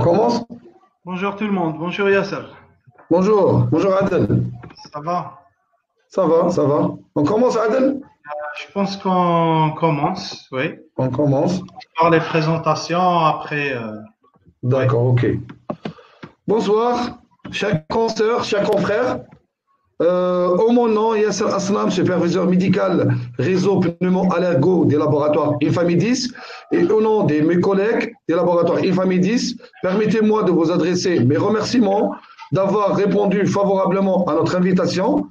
commence? Bonjour tout le monde, bonjour Yasser. Bonjour Adel. Ça va? Ça va. On commence Adel? Je pense qu'on commence, oui. On commence. Par les présentations, après. Oui. D'accord, ok. Bonsoir, chers consoeurs, chers confrères. Au mon nom, Yasser Aslam, superviseur médical réseau pneumo-allergo des laboratoires Infamidis, et au nom de mes collègues des laboratoires Infamidis, permettez-moi de vous adresser mes remerciements d'avoir répondu favorablement à notre invitation.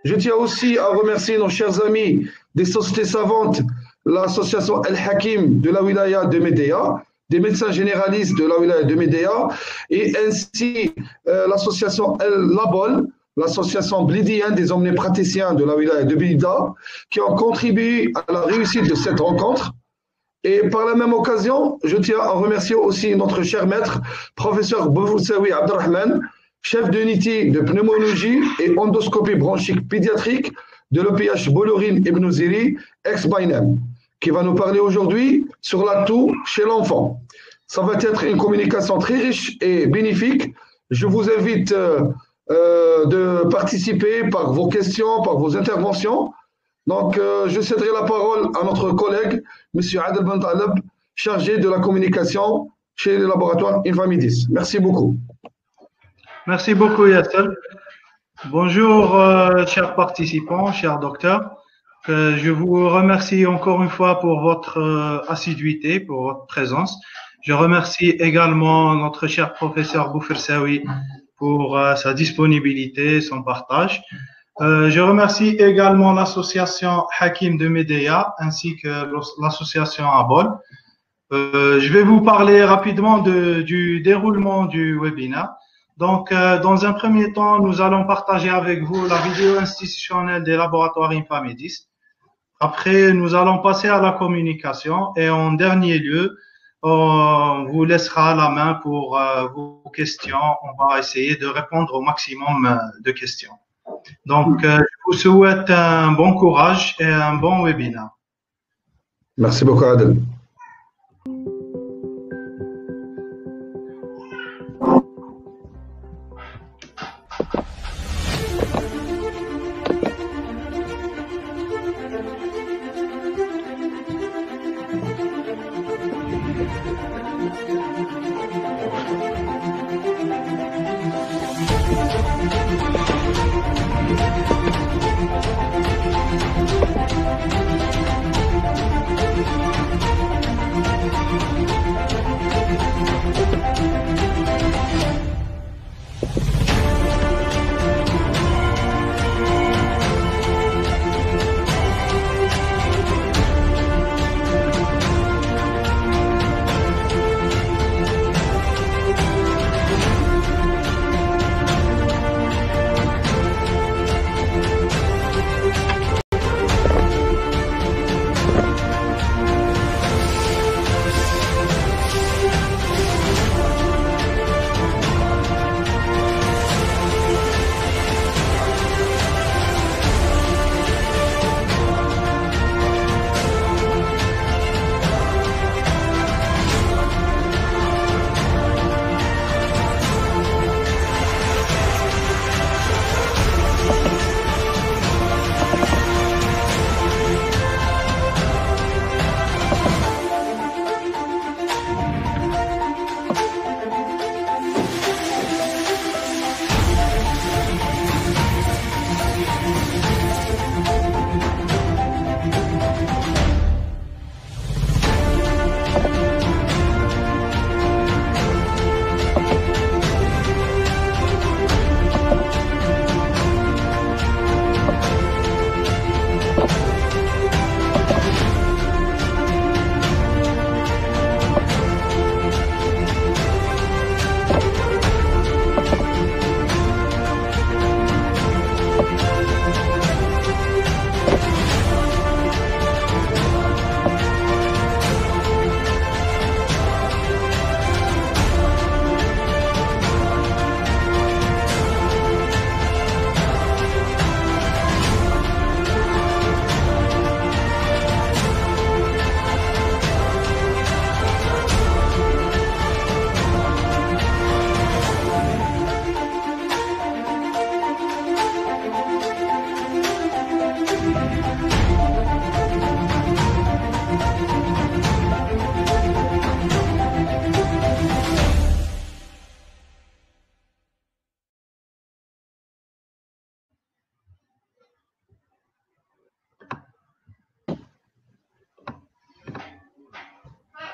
Je tiens aussi à remercier nos chers amis des sociétés savantes, l'association El Hakim de la wilaya de Médéa, des médecins généralistes de la wilaya de Médéa, et ainsi l'association El Labol, l'association blidienne des omnipraticiens de la wilaya de Blida, qui ont contribué à la réussite de cette rencontre. Et par la même occasion, je tiens à remercier aussi notre cher maître, professeur Boufoussaoui Abdelrahman, chef d'unité de pneumologie et endoscopie bronchique pédiatrique de l'EPH Bolourine Ibn Ziri, ex-Bainem, qui va nous parler aujourd'hui sur la toux chez l'enfant. Ça va être une communication très riche et bénéfique. Je vous invite de participer par vos questions, par vos interventions. Donc, je céderai la parole à notre collègue, M. Adel Bentaleb, chargé de la communication chez les laboratoires Infamidis. Merci beaucoup. Merci beaucoup, Yasser. Bonjour, chers participants, chers docteurs. Je vous remercie encore une fois pour votre assiduité, pour votre présence. Je remercie également notre cher professeur Boufoussaoui pour sa disponibilité, son partage. Je remercie également l'association Hakim de Médéa ainsi que l'association Abol. Je vais vous parler rapidement du déroulement du webinaire. Donc, dans un premier temps, nous allons partager avec vous la vidéo institutionnelle des laboratoires Infamidis. Après, nous allons passer à la communication et en dernier lieu, on vous laissera la main pour vos questions. On va essayer de répondre au maximum de questions. Donc, je vous souhaite un bon courage et un bon webinaire. Merci beaucoup, Adel.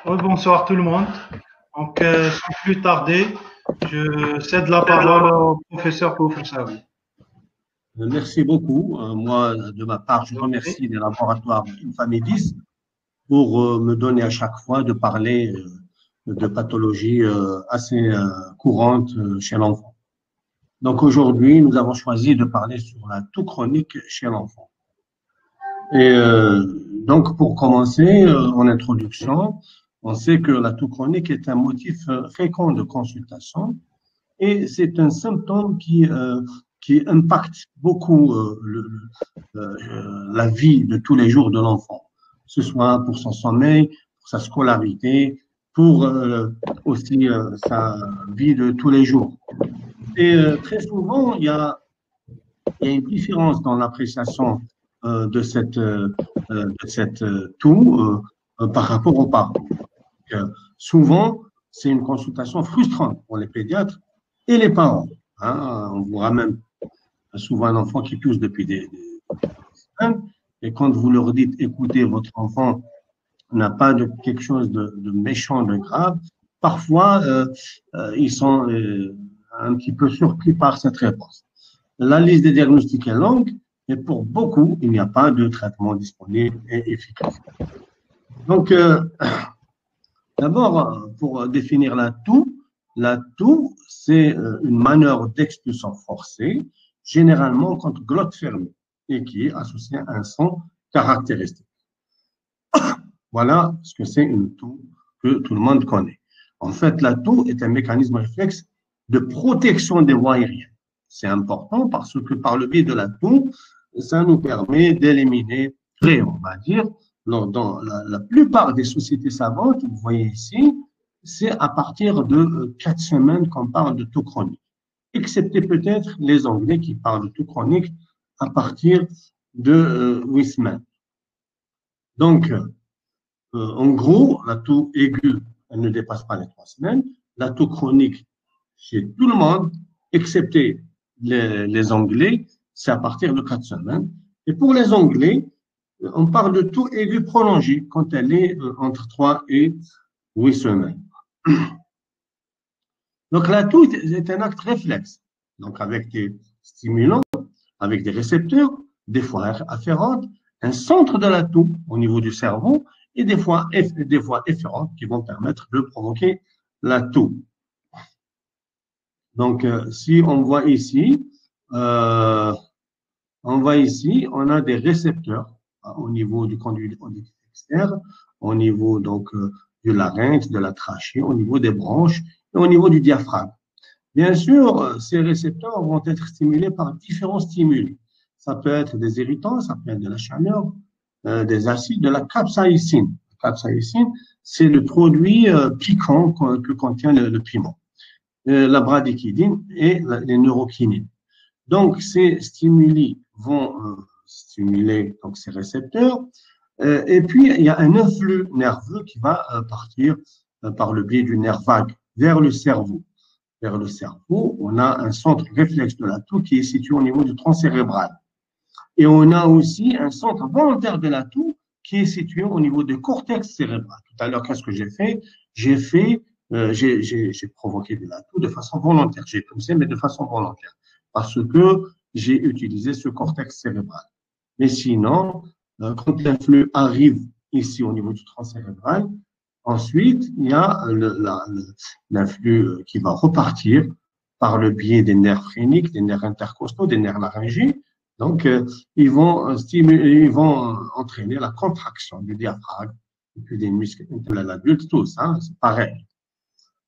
Bonsoir tout le monde. Donc, sans plus tarder, je cède la parole au professeur Koufousavi. Merci beaucoup. Moi, de ma part, je remercie les laboratoires Infamedis pour me donner à chaque fois de parler de pathologies assez courantes chez l'enfant. Donc aujourd'hui, nous avons choisi de parler sur la toux chronique chez l'enfant. Et donc pour commencer, en introduction, on sait que la toux chronique est un motif fréquent de consultation et c'est un symptôme qui impacte beaucoup la vie de tous les jours de l'enfant, que ce soit pour son sommeil, pour sa scolarité, pour aussi sa vie de tous les jours. Et très souvent, il y a une différence dans l'appréciation de cette toux par rapport aux parents. Souvent, c'est une consultation frustrante pour les pédiatres et les parents. Hein. On vous ramène souvent un enfant qui tousse depuis des semaines, et quand vous leur dites, écoutez, votre enfant n'a pas de quelque chose de méchant, de grave, parfois, ils sont un petit peu surpris par cette réponse. La liste des diagnostics est longue, mais pour beaucoup, il n'y a pas de traitement disponible et efficace. Donc, d'abord, pour définir la toux, c'est une manœuvre d'expulsion forcée, généralement contre glotte fermée, et qui est associée à un son caractéristique. Voilà ce que c'est une toux que tout le monde connaît. En fait, la toux est un mécanisme réflexe de protection des voies aériennes. C'est important parce que par le biais de la toux, ça nous permet d'éliminer, on va dire, dans la plupart des sociétés savantes, vous voyez ici, c'est à partir de 4 semaines qu'on parle de toux chronique, excepté peut-être les Anglais qui parlent de toux chronique à partir de 8 semaines. Donc, en gros, la toux aiguë, elle ne dépasse pas les 3 semaines. La toux chronique, chez tout le monde, excepté les Anglais, c'est à partir de 4 semaines. Et pour les Anglais, on parle de toux aiguë prolongée quand elle est entre 3 et 8 semaines. Donc, la toux est un acte réflexe, donc avec des stimulants, avec des récepteurs, des fois afférentes, un centre de la toux au niveau du cerveau et des fois efférentes qui vont permettre de provoquer la toux. Donc, si on voit ici, on a des récepteurs au niveau du conduit auditif externe, au niveau donc du larynx, de la trachée, au niveau des branches et au niveau du diaphragme. Bien sûr, ces récepteurs vont être stimulés par différents stimuli. Ça peut être des irritants, ça peut être de la chaleur, des acides, de la capsaïcine. La capsaïcine, c'est le produit piquant que contient le piment. La bradykinin et les neurokinines. Donc, ces stimuli vont stimuler donc, ces récepteurs. Et puis, il y a un influx nerveux qui va partir par le biais du nerf vague vers le cerveau. Vers le cerveau, on a un centre réflexe de la toux qui est situé au niveau du tronc cérébral. Et on a aussi un centre volontaire de la toux qui est situé au niveau du cortex cérébral. Tout à l'heure, qu'est-ce que j'ai fait? J'ai provoqué de la toux de façon volontaire. J'ai toussé, mais de façon volontaire. Parce que j'ai utilisé ce cortex cérébral. Mais sinon, quand l'influx arrive ici au niveau du tronc cérébral, ensuite, il y a l'influx qui va repartir par le biais des nerfs phréniques, des nerfs intercostaux, des nerfs laryngés. Donc, ils vont entraîner la contraction du diaphragme et puis des muscles de l'adulte, tous, hein, c'est pareil.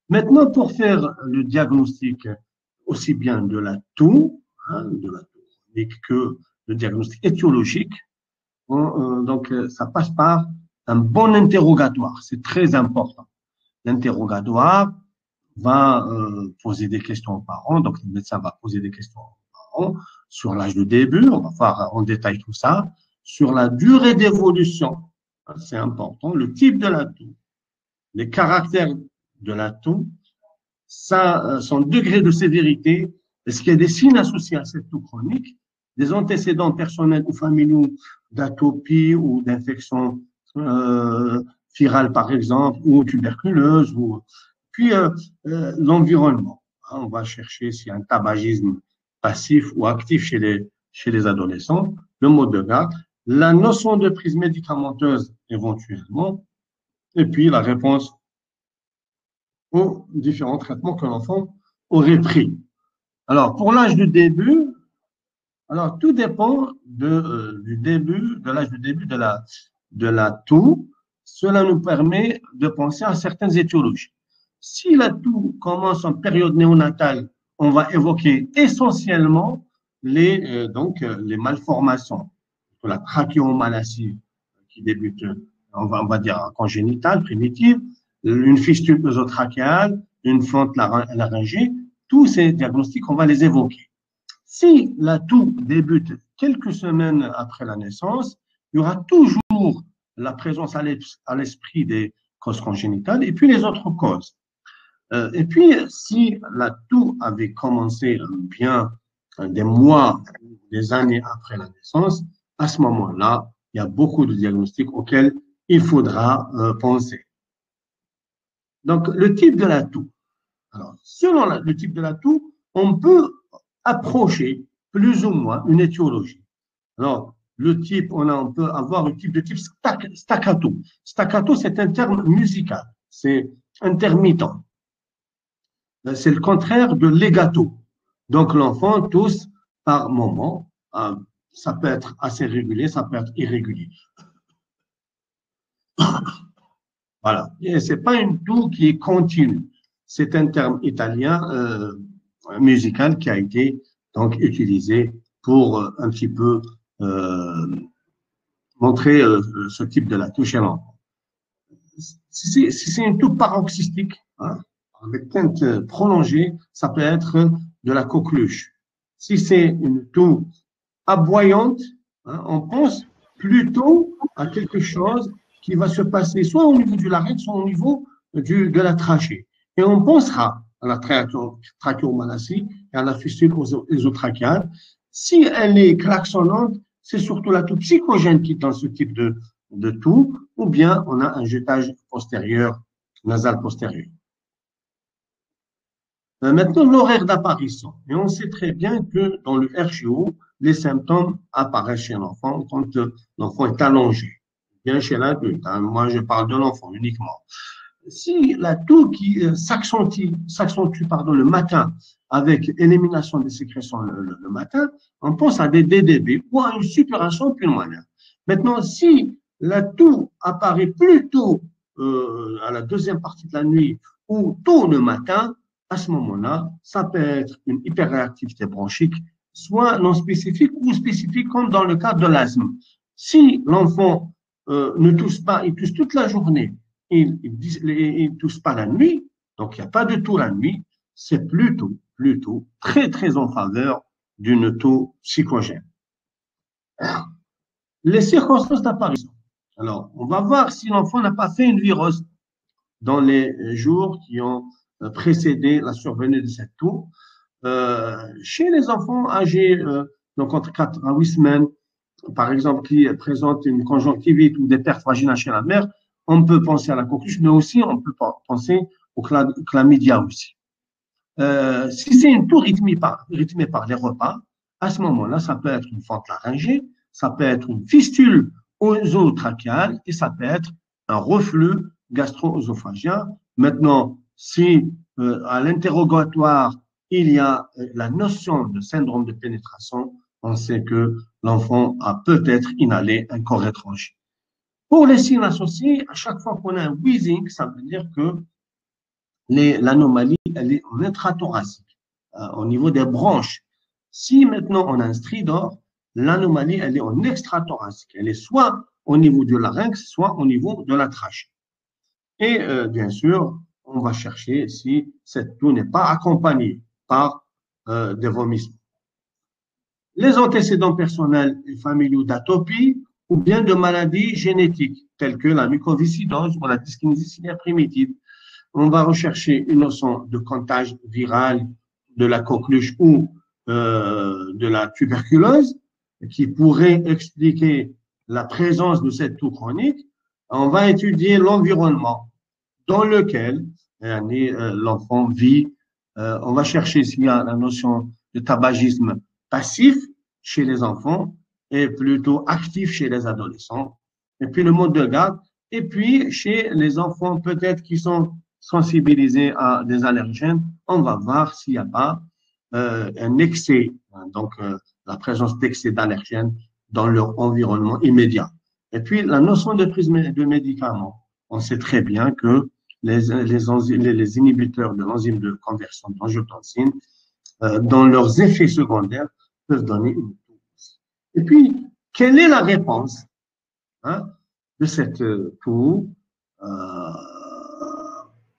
Maintenant, pour faire le diagnostic aussi bien de la toux, chronique que le diagnostic étiologique, donc ça passe par un bon interrogatoire, c'est très important. L'interrogatoire va poser des questions aux parents, donc le médecin va poser des questions aux parents sur l'âge de début, on va voir en détail tout ça, sur la durée d'évolution, c'est important, le type de la toux, les caractères de la toux, son degré de sévérité, est-ce qu'il y a des signes associés à cette toux chronique, des antécédents personnels ou familiaux d'atopie ou d'infection virale, par exemple, ou tuberculeuse, ou puis l'environnement. On va chercher s'il y a un tabagisme passif ou actif chez les adolescents, le mode de garde, la notion de prise médicamenteuse éventuellement, et puis la réponse aux différents traitements que l'enfant aurait pris. Alors, pour l'âge du début, alors tout dépend du début, de l'âge du début de la toux. Cela nous permet de penser à certaines étiologies. Si la toux commence en période néonatale, on va évoquer essentiellement les malformations, la trachéomalacie qui débute, on va dire congénitale, primitive, une fistule œsotrachéale, une fente laryngée, tous ces diagnostics, on va les évoquer. Si la toux débute quelques semaines après la naissance, il y aura toujours la présence à l'esprit des causes congénitales et puis les autres causes. Et puis, si la toux avait commencé bien des mois, des années après la naissance, à ce moment-là, il y a beaucoup de diagnostics auxquels il faudra penser. Donc, le type de la toux. Alors, selon le type de la toux, on peut approcher plus ou moins une étiologie. Alors, le type, on peut avoir un type de type staccato. Staccato, c'est un terme musical, c'est intermittent. C'est le contraire de legato. Donc, l'enfant tousse par moment. Ça peut être assez régulier, ça peut être irrégulier. Voilà. Et c'est pas une toux qui est continue. C'est un terme italien musical qui a été donc utilisé pour un petit peu montrer ce type de la toux chez l'enfant. Si c'est une toux paroxystique, hein, avec teinte prolongée, ça peut être de la coqueluche. Si c'est une toux aboyante, hein, on pense plutôt à quelque chose qui va se passer soit au niveau du larynx, soit au niveau de la trachée. Et on pensera à la trachéomalacie et à la fistule œsotrachéale. Si elle est klaxonnante, c'est surtout la toux psychogène qui est dans ce type de toux, ou bien on a un jetage postérieur, nasal postérieur. Maintenant, l'horaire d'apparition. Et on sait très bien que dans le RGO, les symptômes apparaissent chez l'enfant quand l'enfant est allongé. Bien chez l'adulte, hein. Moi je parle de l'enfant uniquement. Si la toux qui s'accentue le matin avec élimination des sécrétions le matin, on pense à des DDB ou à une suppuration pulmonaire. Maintenant, si la toux apparaît plutôt à la deuxième partie de la nuit ou tôt le matin, à ce moment-là, ça peut être une hyperréactivité bronchique, soit non spécifique ou spécifique, comme dans le cas de l'asthme. Si l'enfant ne tousse pas, il tousse toute la journée, il ne tousse pas la nuit, donc il n'y a pas de toux la nuit, c'est plutôt très, très en faveur d'une toux psychogène. Les circonstances d'apparition. Alors, on va voir si l'enfant n'a pas fait une virose dans les jours qui ont précédé la survenue de cette toux. Chez les enfants âgés donc entre 4 à 8 semaines, par exemple, qui présentent une conjonctivite ou des pertes vaginales chez la mère, on peut penser à la coqueluche, mais aussi on peut penser au chlamydia aussi. Si c'est une toux rythmée par les repas, à ce moment-là, ça peut être une fente laryngée, ça peut être une fistule œsotrachéale et ça peut être un reflux gastro-œsophagien. Maintenant, si à l'interrogatoire, il y a la notion de syndrome de pénétration, on sait que l'enfant a peut-être inhalé un corps étranger. Pour les signes associés, à chaque fois qu'on a un wheezing, ça veut dire que l'anomalie, elle est en intrathoracique, au niveau des branches. Si maintenant on a un stridor, l'anomalie, elle est en extrathoracique. Elle est soit au niveau du larynx, soit au niveau de la trachée. Et bien sûr, on va chercher si cette toux n'est pas accompagnée par des vomissements. Les antécédents personnels et familiaux d'atopie ou bien de maladies génétiques telles que la mucoviscidose ou la dyskinésie ciliaire primitive. On va rechercher une notion de contagion viral de la coqueluche ou de la tuberculose qui pourrait expliquer la présence de cette toux chronique. On va étudier l'environnement dans lequel l'enfant vit. On va chercher s'il y a la notion de tabagisme passif chez les enfants et plutôt actif chez les adolescents. Et puis le mode de garde. Et puis chez les enfants peut-être qui sont sensibilisés à des allergènes, on va voir s'il n'y a pas un excès, donc la présence d'excès d'allergènes dans leur environnement immédiat. Et puis la notion de prise de médicaments. On sait très bien que les inhibiteurs de l'enzyme de conversion d'angiotensine, dans leurs effets secondaires, peuvent donner une toux. Et puis, quelle est la réponse de cette toux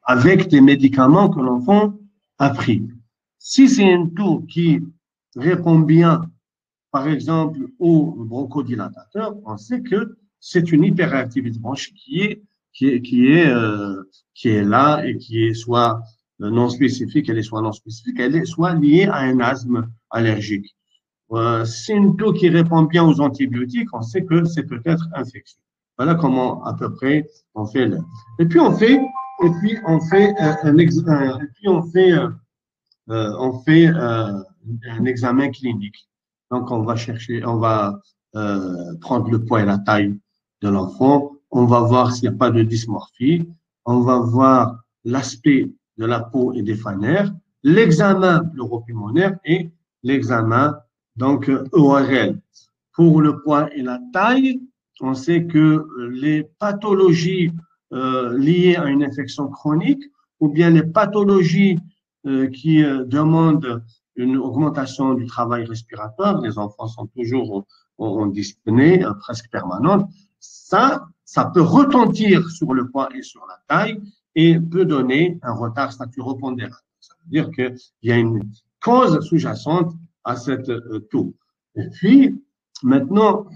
avec des médicaments que l'enfant a pris? Si c'est une toux qui répond bien, par exemple, au bronchodilatateur, on sait que c'est une hyperactivité bronchique qui est là et qui est soit non spécifique, elle est soit non spécifique, elle est soit liée à un asthme allergique. C'est une toux qui répond bien aux antibiotiques, on sait que c'est peut-être infectieux. Voilà comment à peu près on fait et puis on fait un examen clinique. Donc on va prendre le poids et la taille de l'enfant. On va voir s'il n'y a pas de dysmorphie. On va voir l'aspect de la peau et des phaneres, l'examen pleuropulmonaire et l'examen donc ORL. Pour le poids et la taille, on sait que les pathologies liées à une infection chronique ou bien les pathologies qui demandent une augmentation du travail respiratoire, les enfants sont toujours en dyspnée presque permanente, ça peut retentir sur le poids et sur la taille et peut donner un retard staturo-pondéral. Ça veut dire qu'il y a une cause sous-jacente à cette toux. Et puis, maintenant,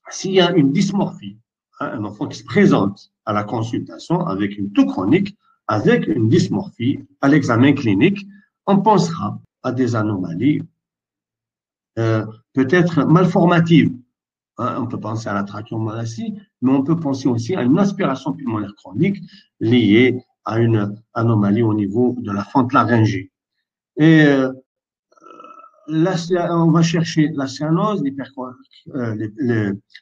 s'il y a une dysmorphie, un enfant qui se présente à la consultation avec une toux chronique, avec une dysmorphie à l'examen clinique, on pensera à des anomalies peut-être malformatives. On peut penser à la trachéomalacie, mais on peut penser aussi à une aspiration pulmonaire chronique liée à une anomalie au niveau de la fente laryngée. Et on va chercher la cyanose,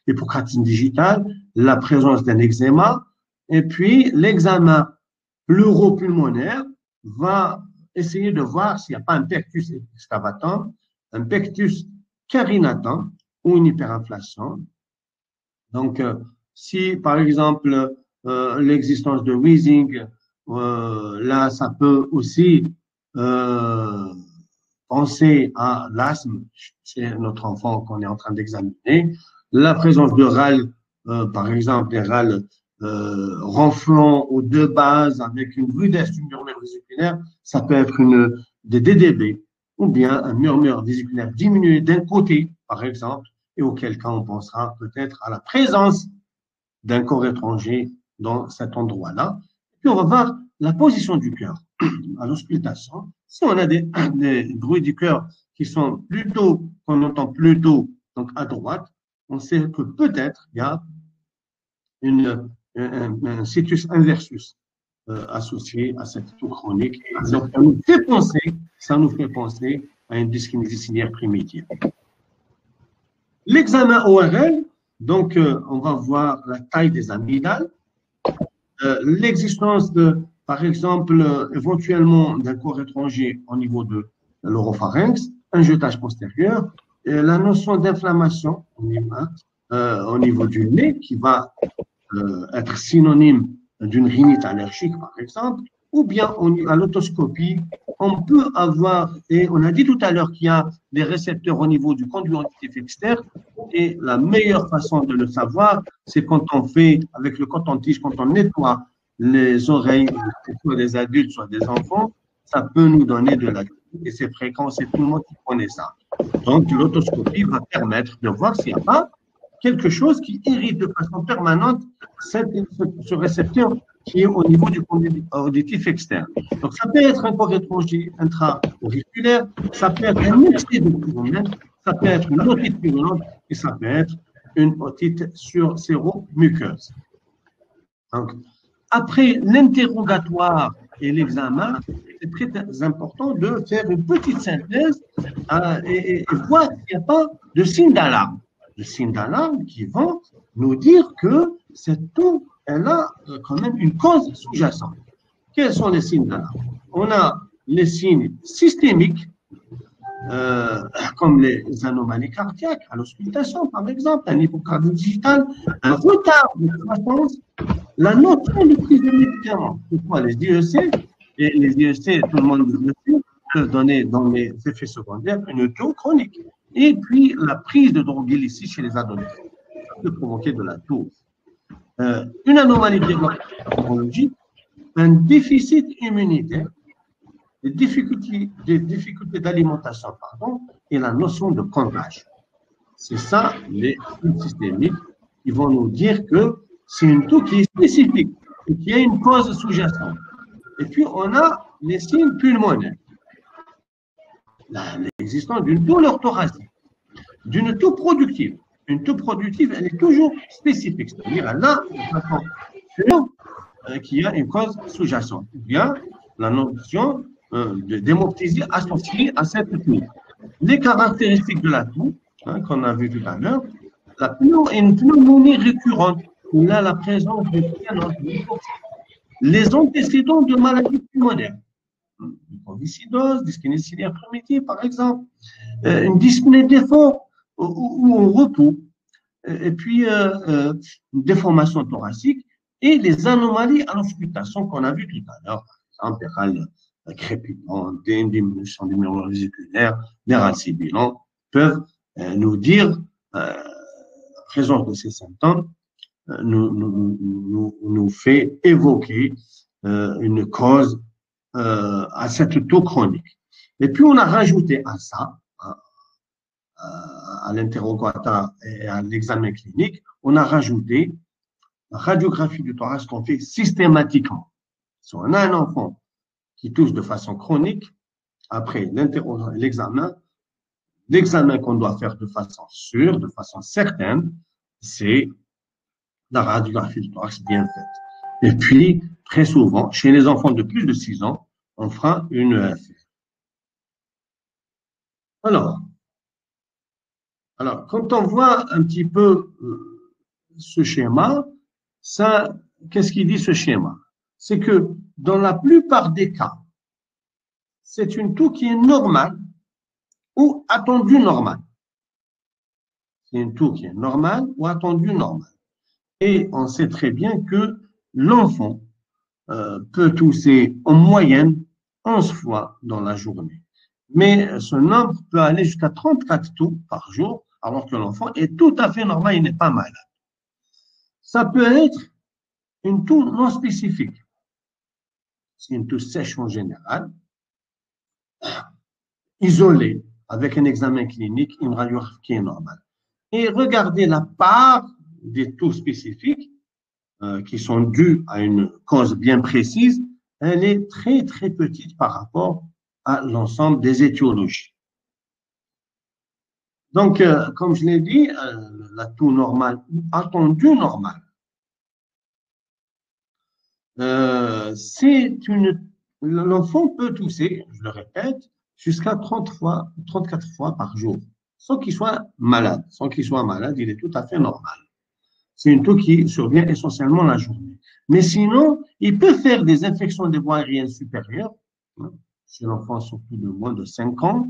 l'hypocratine digitale, la présence d'un eczéma, et puis l'examen pleuropulmonaire va essayer de voir s'il n'y a pas un pectus excavatum, un pectus carinatum ou une hyperinflation. Donc, si par exemple l'existence de wheezing, là, ça peut aussi penser à l'asthme chez notre enfant qu'on est en train d'examiner, la présence de râles, par exemple des râles ronflants aux deux bases avec une rudesse du murmure vésiculaire, ça peut être des DDB ou bien un murmure vésiculaire diminué d'un côté, par exemple, et auquel cas on pensera peut-être à la présence d'un corps étranger dans cet endroit-là. Puis on va voir la position du cœur à l'auscultation. Si on a des bruits du cœur qui sont plutôt, qu'on entend plutôt donc à droite, on sait que peut-être il y a un situs inversus associé à cette toux chronique. Donc, ça nous fait penser à une dyskinésie ciliaire primitive. L'examen ORL, donc, on va voir la taille des amygdales, l'existence par exemple, éventuellement d'un corps étranger au niveau de l'oropharynx, un jetage postérieur, et la notion d'inflammation au niveau du nez qui va être synonyme d'une rhinite allergique, par exemple, ou bien à l'autoscopie, on peut avoir, et on a dit tout à l'heure qu'il y a des récepteurs au niveau du conduit auditif externe, et la meilleure façon de le savoir, c'est quand on fait, avec le coton-tige, quand on nettoie les oreilles, soit des adultes, soit des enfants, ça peut nous donner de la, et c'est fréquent, c'est tout le monde qui connaît ça. Donc, l'autoscopie va permettre de voir s'il n'y a pas quelque chose qui irrite de façon permanente ce récepteur qui est au niveau du conduit auditif externe. Donc, ça peut être un corps étranger intra-auriculaire, ça peut être un excès de pulmonaire, ça peut être une otite pulmonaire et ça peut être une otite sur séro-muqueuse. Donc, après l'interrogatoire et l'examen, c'est très important de faire une petite synthèse et voir s'il n'y a pas de signes d'alarme. De signes d'alarme qui vont nous dire que cette toux, elle a quand même une cause sous-jacente. Quels sont les signes d'alarme? On a les signes systémiques, comme les anomalies cardiaques, à l'auscultation par exemple, un hypocardie digital, un retard de croissance, la notion de prise de médicaments. Pourquoi les IEC, et les IEC, tout le monde le sait, peuvent donner dans les effets secondaires une toux chronique. Et puis la prise de drogue illicite chez les adolescents, ça peut provoquer de la toux. Une anomalie neurologique, un déficit immunitaire, des difficultés d'alimentation, pardon, et la notion de contagion. C'est ça, les signes systémiques, qui vont nous dire que c'est une toux qui est spécifique et qui a une cause sous-jacente. Et puis, on a les signes pulmonaires. L'existence d'une douleur thoracique, d'une toux productive. Une toux productive, elle est toujours spécifique, c'est-à-dire elle a une façon sûre qui a une cause sous-jacente. Il y a la notion d'hémoptysie associée à cette toux. Les caractéristiques de la toux, qu'on a vu tout à l'heure, une pneumonie récurrente, où là, la présence de les antécédents de maladies pulmonaires, mucoviscidose, dyspnée ciliaire primitive, par exemple, une dyspnée d'effort ou au repos, et puis une déformation thoracique et les anomalies à l'auscultation qu'on a vu tout à l'heure, par exemple, crépitante, une diminution du mur vésiculaire, des racines sibilants, peuvent nous dire, la présence de ces symptômes, nous fait évoquer une cause à cette toux chronique. Et puis, on a rajouté à ça, à l'interrogatoire et à l'examen clinique, on a rajouté la radiographie du thorax qu'on fait systématiquement. Si on a un enfant qui tousse de façon chronique, après l'examen qu'on doit faire de façon sûre, de façon certaine, c'est la radiographie du thorax bien faite. Et puis, très souvent, chez les enfants de plus de 6 ans, on fera une EFR. Alors, quand on voit un petit peu ce schéma, ça, qu'est-ce qu'il dit ce schéma? C'est que dans la plupart des cas, c'est une toux qui est normale ou attendue normale. C'est une toux qui est normale ou attendue normale. Et on sait très bien que l'enfant peut tousser en moyenne 11 fois dans la journée. Mais ce nombre peut aller jusqu'à 34 toux par jour, alors que l'enfant est tout à fait normal, il n'est pas malade. Ça peut être une toux non spécifique. C'est une toux sèche en général, isolée, avec un examen clinique, une radiographie qui est normale. Et regardez la part des toux spécifiques qui sont dues à une cause bien précise, elle est très, très petite par rapport à l'ensemble des étiologies. Donc, comme je l'ai dit, la toux normale ou attendue normale, l'enfant peut tousser, je le répète, jusqu'à 34 fois par jour, sans qu'il soit malade. Sans qu'il soit malade, il est tout à fait normal. C'est une toux qui survient essentiellement la journée. Mais sinon, il peut faire des infections des voies aériennes supérieures, chez l'enfant surtout de moins de 5 ans,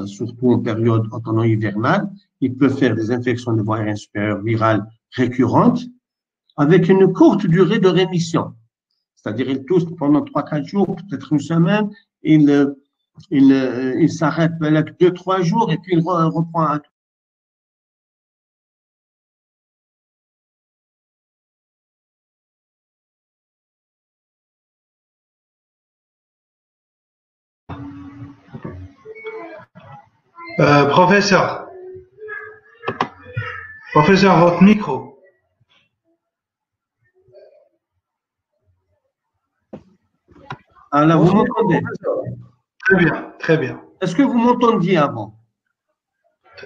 surtout en période automno-hivernale. Il peut faire des infections des voies aériennes supérieures virales récurrentes, avec une courte durée de rémission. C'est-à-dire, il tousse pendant 3-4 jours, peut-être une semaine, il s'arrête peut-être 2-3 jours et puis il reprend un Professeur, votre micro. Alors, vous m'entendez? Très bien, très bien. Est-ce que vous m'entendiez avant?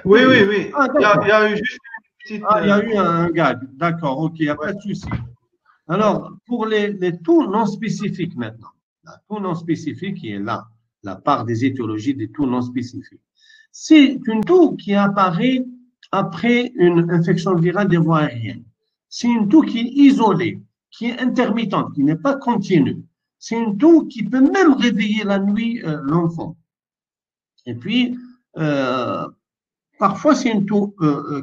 Oui, oui, oui. Ah, il y a eu juste une petite. Ah, il y a eu un gag. D'accord, ok, il n'y a pas de souci. Alors, pour les taux non spécifiques maintenant, la taux non spécifique qui est là, la part des étiologies des taux non spécifiques. C'est une toux qui apparaît après une infection virale des voies aériennes. C'est une toux qui est isolée, qui est intermittente, qui n'est pas continue. C'est une toux qui peut même réveiller la nuit l'enfant. Et puis, parfois, c'est une toux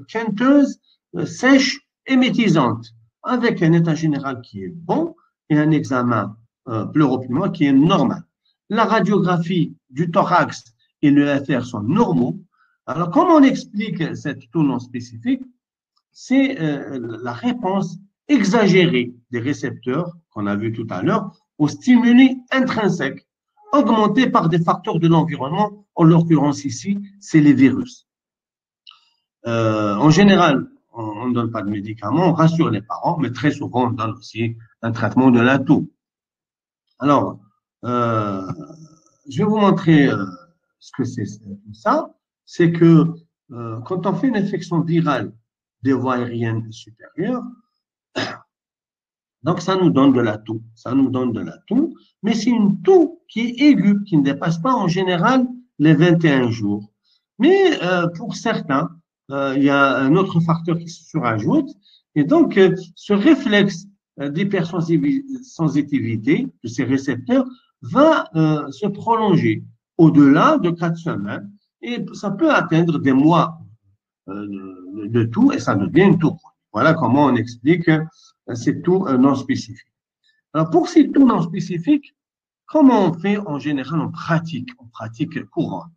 quinteuse, sèche et métisante, avec un état général qui est bon et un examen pleuropulmonaire qui est normal. La radiographie du thorax et le FR sont normaux. Alors, comment on explique cette toux non spécifique? C'est la réponse exagérée des récepteurs, qu'on a vu tout à l'heure, aux stimuli intrinsèques, augmentés par des facteurs de l'environnement. En l'occurrence ici, c'est les virus. En général, on ne donne pas de médicaments, on rassure les parents, mais très souvent, on donne aussi un traitement de la toux. Alors, je vais vous montrer ce que c'est tout ça. C'est que quand on fait une infection virale des voies aériennes supérieures, donc ça nous donne de la toux. Ça nous donne de la toux, mais c'est une toux qui est aiguë, qui ne dépasse pas en général les 21 jours. Mais pour certains, il y a un autre facteur qui se surajoute. Et donc, ce réflexe d'hypersensitivité de ces récepteurs va se prolonger au-delà de 4 semaines et ça peut atteindre des mois de toux et ça devient une toux. Voilà comment on explique ces toux non spécifiques. Alors, pour ces toux non spécifiques, comment on fait en général en pratique courante?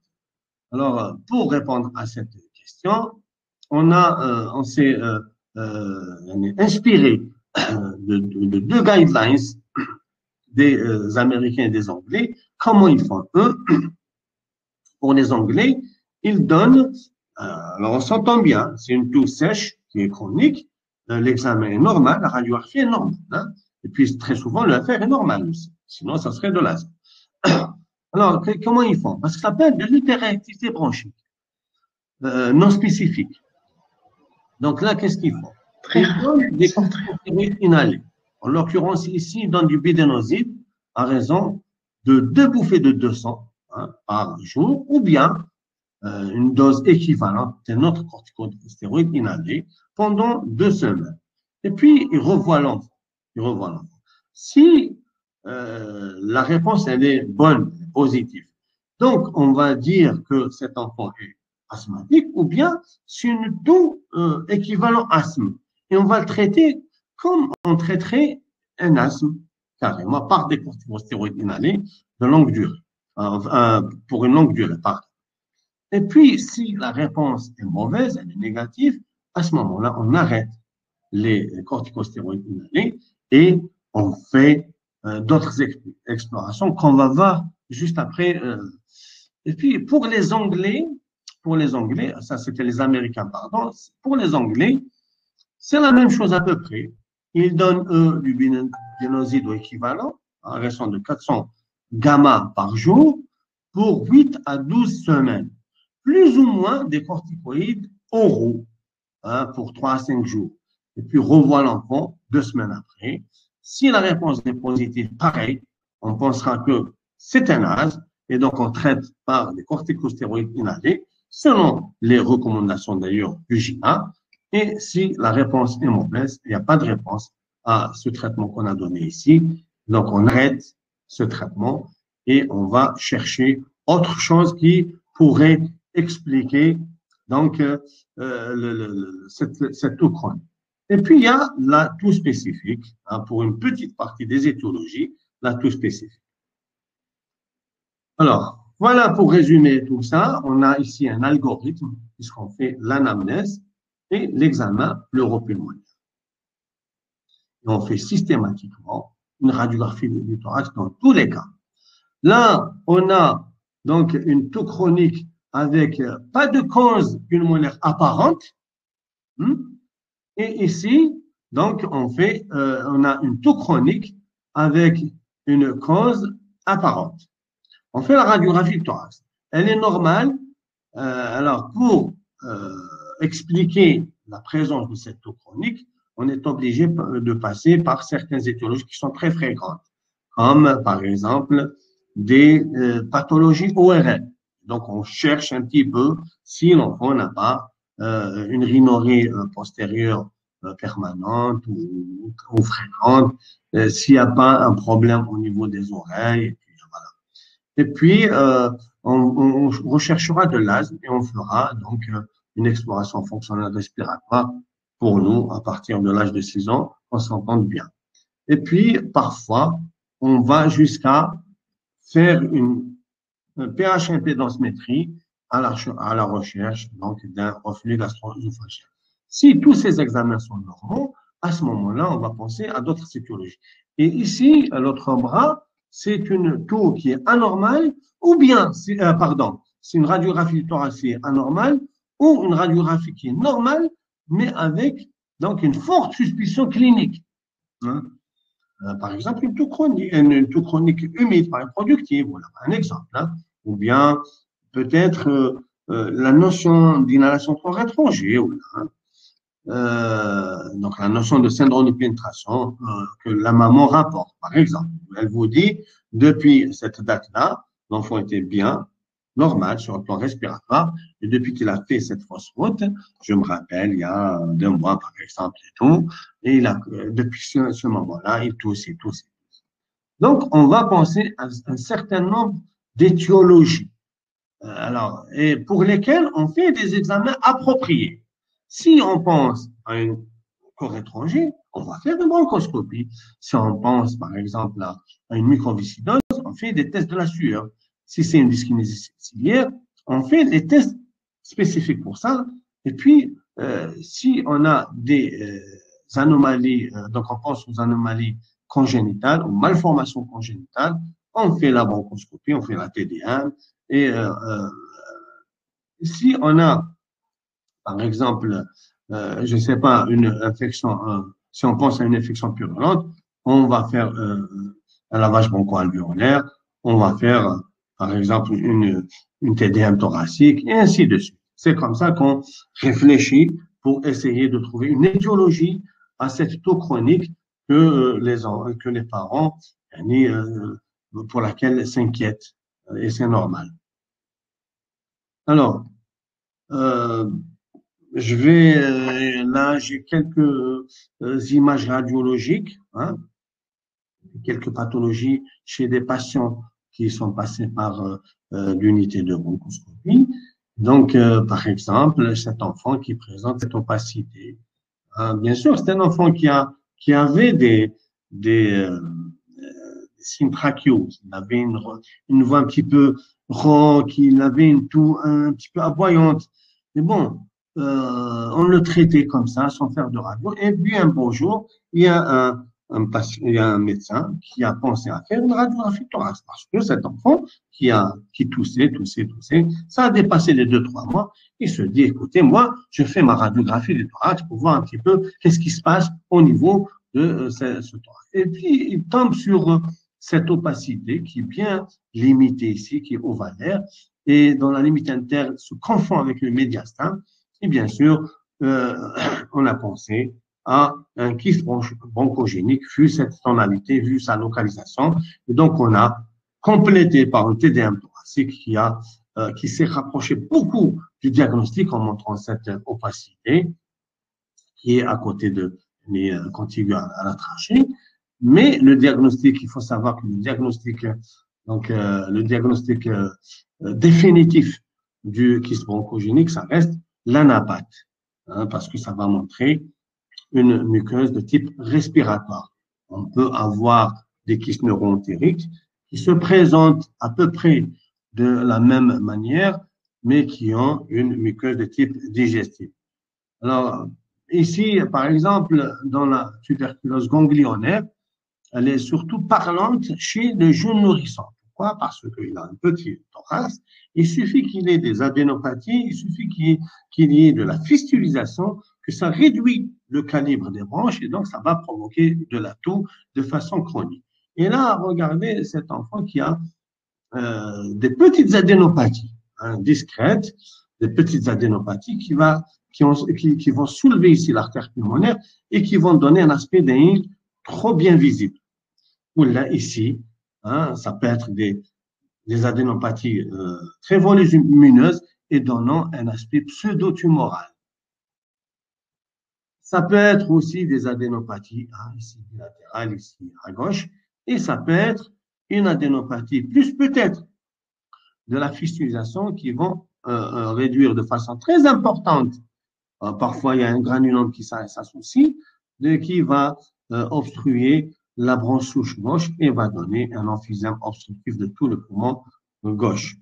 Alors, pour répondre à cette question, on s'est inspiré de deux guidelines des Américains et des Anglais. Comment ils font eux? Pour les Anglais, ils donnent, alors on s'entend bien, c'est une toux sèche qui est chronique, l'examen est normal, la radiographie est normale, hein, et puis très souvent le FR est normal aussi, sinon ça serait de l'asthme. Alors, comment ils font? Parce que ça s'appelle de l'hyperréactivité bronchique, non spécifique. Donc là, qu'est-ce qu'ils font? Ils donnent des corticoïdes inhalés. En l'occurrence, ici, ils donnent du bidénoside à raison de 2 bouffées de 200 par jour, ou bien une dose équivalente d'un autre corticostéroïde inhalé pendant 2 semaines. Et puis, ils revoient l'enfant. Si la réponse, elle est bonne, positive, donc on va dire que cet enfant est asthmatique, ou bien c'est une toux équivalent asthme. Et on va le traiter comme on traiterait un asthme, carrément, par des corticostéroïdes inhalés de longue durée, pour une longue durée, pardon. Et puis, si la réponse est mauvaise, elle est négative, à ce moment-là, on arrête les corticostéroïdes inhalés et on fait d'autres explorations qu'on va voir juste après. Et puis, pour les Anglais, ça c'était les Américains, pardon, pour les Anglais, c'est la même chose à peu près. Ils donnent, eux, du bidénoside ou équivalent, à raison de 400 gamma par jour, pour 8 à 12 semaines. Plus ou moins des corticoïdes oraux, pour 3 à 5 jours. Et puis, revoit l'enfant 2 semaines après. Si la réponse est positive, pareil, on pensera que c'est un asthme, et donc on traite par des corticostéroïdes inhalés, selon les recommandations d'ailleurs du JINA. Et si la réponse est mauvaise, il n'y a pas de réponse à ce traitement qu'on a donné ici. Donc, on arrête ce traitement et on va chercher autre chose qui pourrait expliquer donc cette toux chronique. Et puis, il y a la toux spécifique, pour une petite partie des étiologies, la toux spécifique. Alors, voilà pour résumer tout ça. On a ici un algorithme, puisqu'on fait l'anamnèse et l'examen pleuropulmonaire. Et on fait systématiquement une radiographie du thorax dans tous les cas. Là, on a donc une toux chronique avec pas de cause pulmonaire apparente. Et ici, donc, on a une toux chronique avec une cause apparente. On fait la radiographie du thorax. Elle est normale. Alors, pour expliquer la présence de cette toux chronique, on est obligé de passer par certaines étiologies qui sont très fréquentes, comme par exemple des pathologies ORL. Donc, on cherche un petit peu si l'enfant n'a pas une rhinorrhée postérieure permanente ou fréquente, s'il n'y a pas un problème au niveau des oreilles. Et puis, on recherchera de l'asthme et on fera donc une exploration fonctionnelle respiratoire pour nous à partir de l'âge de 6 ans, on s'entende bien. Et puis, parfois, on va jusqu'à faire une pH impédance-métrie à la recherche donc d'un reflux gastro-œsophagien. Si tous ces examens sont normaux, à ce moment-là, on va penser à d'autres étiologies. Et ici, à l'autre bras, c'est une toux qui est anormale ou bien, c'est une radiographie thoracique anormale ou une radiographie qui est normale, mais avec donc une forte suspicion clinique. Hein. Par exemple, une toux chronique humide, par exemple, productive, voilà, un exemple. Hein. Ou bien peut-être la notion d'inhalation thoraco-rétrongée, donc la notion de syndrome de pénétration que la maman rapporte, par exemple. Elle vous dit, depuis cette date-là, l'enfant était bien, normal sur le plan respiratoire, et depuis qu'il a fait cette fausse route, je me rappelle, il y a 2 mois, par exemple, et tout, et depuis ce moment-là, il tousse, il tousse. Donc, on va penser à un certain nombre d'étiologies, alors, et pour lesquelles on fait des examens appropriés. Si on pense à une corps étranger, on va faire une bronchoscopie. Si on pense, par exemple, à une mucoviscidose, on fait des tests de la sueur. Si c'est une dyskinésie ciliaire, on fait des tests spécifiques pour ça. Et puis, si on a des anomalies, donc on pense aux anomalies congénitales, aux malformations congénitales, on fait la bronchoscopie, on fait la TDM. Et si on a, par exemple, je ne sais pas, une infection, si on pense à une infection purulente, on va faire un lavage broncho-alvéolaire, on va faire, par exemple, une TDM thoracique, et ainsi de suite. C'est comme ça qu'on réfléchit pour essayer de trouver une étiologie à cette toux chronique que les parents, pour laquelle s'inquiètent, et c'est normal. Alors, là, j'ai quelques images radiologiques, hein, quelques pathologies chez des patients qui sont passés par l'unité de bronchoscopie. Donc, par exemple, cet enfant qui présente cette opacité. Hein, bien sûr, c'est un enfant qui avait des signes trachéaux. Il avait une voix un petit peu rauque, il avait une toux un petit peu aboyante. Mais bon, on le traitait comme ça, sans faire de radio. Et puis, un beau jour, il y a un médecin qui a pensé à faire une radiographie thorax parce que cet enfant qui toussait, ça a dépassé les 2-3 mois. Il se dit, écoutez, moi, je fais ma radiographie du thorax pour voir un petit peu qu'est-ce qui se passe au niveau de ce thorax. Et puis, il tombe sur cette opacité qui est bien limitée ici, qui est ovalaire, et dans la limite interne se confond avec le médiastin. Et bien sûr, on a pensé à un kyste bronchogénique, vu cette tonalité, vu sa localisation. Et donc, on a complété par un TDM thoracique qui s'est rapproché beaucoup du diagnostic en montrant cette opacité qui est à côté de contigu à la trachée. Mais le diagnostic, il faut savoir que le diagnostic définitif du kyste bronchogénique, ça reste l'anapathe, hein, parce que ça va montrer une muqueuse de type respiratoire. On peut avoir des kystes neuro-entériques qui se présentent à peu près de la même manière, mais qui ont une muqueuse de type digestif. Alors, ici, par exemple, dans la tuberculose ganglionnaire, elle est surtout parlante chez les jeunes nourrissons. Pourquoi? Parce qu'il a un petit thorax. Il suffit qu'il ait des adénopathies, il suffit qu'il y ait de la fistulisation, que ça réduit le calibre des branches et donc ça va provoquer de la toux de façon chronique. Et là, regardez cet enfant qui a des petites adénopathies, hein, discrètes, des petites adénopathies qui vont soulever ici l'artère pulmonaire et qui vont donner un aspect d'un trop bien visible. Ou là, ici, hein, ça peut être des adénopathies très volumineuses et donnant un aspect pseudo-tumoral. Ça peut être aussi des adénopathies, hein, ici bilatérales, ici à gauche, et ça peut être une adénopathie, plus peut-être de la fistulisation qui vont réduire de façon très importante. Parfois, il y a un granulome qui s'associe, qui va obstruer la branche souche gauche et va donner un emphysème obstructif de tout le poumon gauche.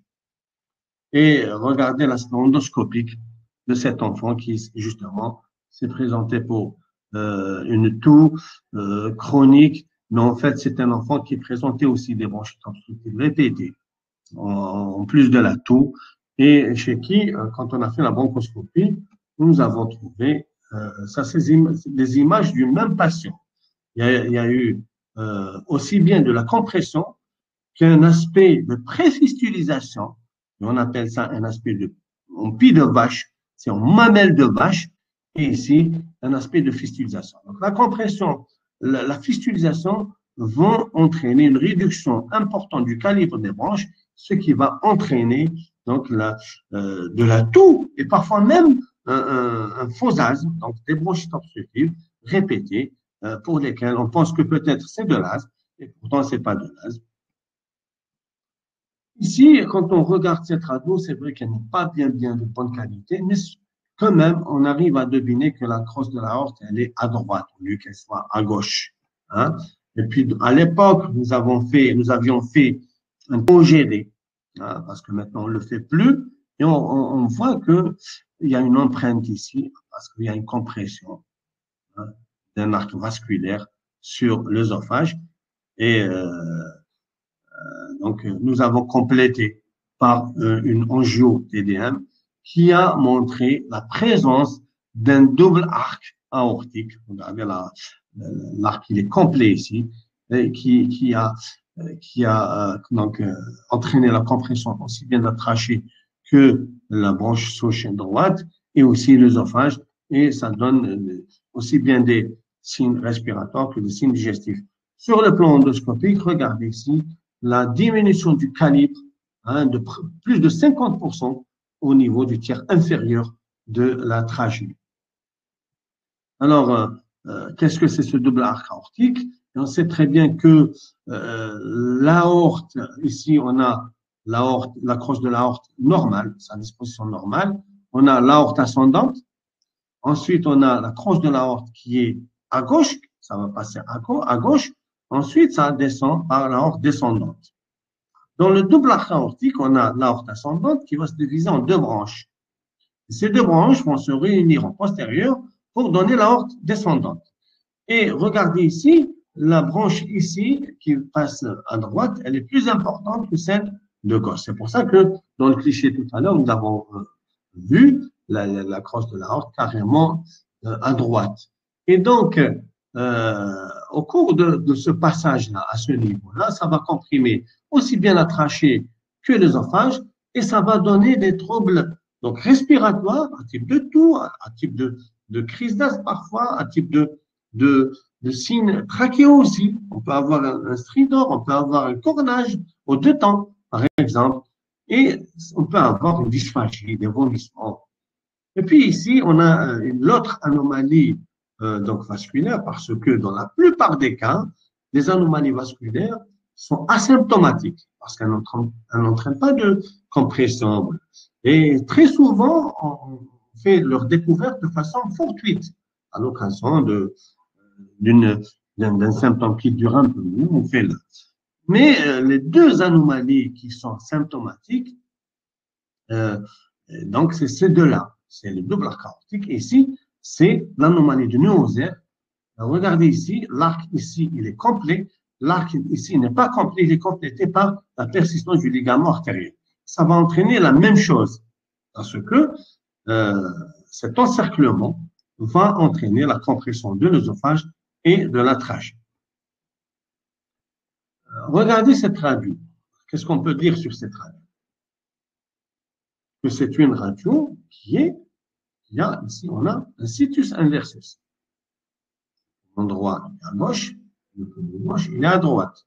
Et regardez l'aspect endoscopique de cet enfant qui, justement, s'est présenté pour une toux chronique, mais en fait, c'est un enfant qui présentait aussi des bronchites obstructives répétées, en plus de la toux, et chez qui, quand on a fait la bronchoscopie, nous avons trouvé, ça c'est des images du même patient. Il y a eu aussi bien de la compression qu'un aspect de préfistulisation, on appelle ça un aspect en pie de vache, c'est en mamelle de vache, et ici, un aspect de fistulisation. Donc, la compression, la fistulisation vont entraîner une réduction importante du calibre des branches, ce qui va entraîner donc de la toux et parfois même un faux asthme, donc des bronchites obstructives répétées pour lesquelles on pense que peut-être c'est de l'asthme et pourtant c'est pas de l'asthme. Ici, quand on regarde cette radio, c'est vrai qu'elle n'est pas bien de bonne qualité, mais quand même, on arrive à deviner que la crosse de l'aorte, elle est à droite au lieu qu'elle soit à gauche. Hein? Et puis, à l'époque, nous avions fait un OGD, hein, parce que maintenant, on ne le fait plus, et on voit qu'il y a une empreinte ici, parce qu'il y a une compression, hein, d'un arc vasculaire sur l'œsophage, et donc, nous avons complété par une angio-TDM qui a montré la présence d'un double arc aortique. Regardez l'arc, il est complet ici, et qui a donc entraîné la compression aussi bien de la trachée que la branche souche droite et aussi l'œsophage, et ça donne aussi bien des signes respiratoires que des signes digestifs. Sur le plan endoscopique, regardez ici la diminution du calibre, hein, de plus de 50% au niveau du tiers inférieur de la trachée. Alors, qu'est-ce que c'est ce double arc aortique? Et on sait très bien que l'aorte, ici on a l'aorte, la crosse de l'aorte normale, sa disposition normale. On a l'aorte ascendante. Ensuite, on a la crosse de l'aorte qui est à gauche, ça va passer à gauche. Ensuite, ça descend par l'aorte descendante. Dans le double arc aortique, on a l'aorte ascendante qui va se diviser en deux branches. Ces deux branches vont se réunir en postérieur pour donner l'aorte descendante. Et regardez ici, la branche ici qui passe à droite, elle est plus importante que celle de gauche. C'est pour ça que dans le cliché tout à l'heure, nous avons vu la crosse de l'aorte carrément à droite. Et donc, au cours de ce passage-là, à ce niveau-là, ça va comprimer aussi bien la trachée que l'œsophage et ça va donner des troubles donc respiratoires, un type de toux, un type de crise d'asthme parfois, un type de signes trachéaux aussi. On peut avoir un stridor, on peut avoir un cornage aux deux temps, par exemple, et on peut avoir une dysphagie, des vomissements. Et puis ici, on a l'autre anomalie donc vasculaire, parce que dans la plupart des cas, les anomalies vasculaires sont asymptomatiques, parce qu'elles n'entraînent pas de compression. Et très souvent, on fait leur découverte de façon fortuite, à l'occasion d'un symptôme qui dure un peu, on fait là. Mais les deux anomalies qui sont symptomatiques, donc c'est ces deux-là, c'est le double arc aortique, et ici, c'est l'anomalie du Neuhauser. Regardez ici, l'arc ici, il est complet. L'arc ici n'est pas complet, il est complété par la persistance du ligament artériel. Ça va entraîner la même chose, parce que cet encerclement va entraîner la compression de l'œsophage et de la trachée. Regardez cette radio. Qu'est-ce qu'on peut dire sur cette radio? Que c'est une radio qui il y a ici, on a un situs inversus. L'endroit est à gauche, le poumon gauche, il est à droite.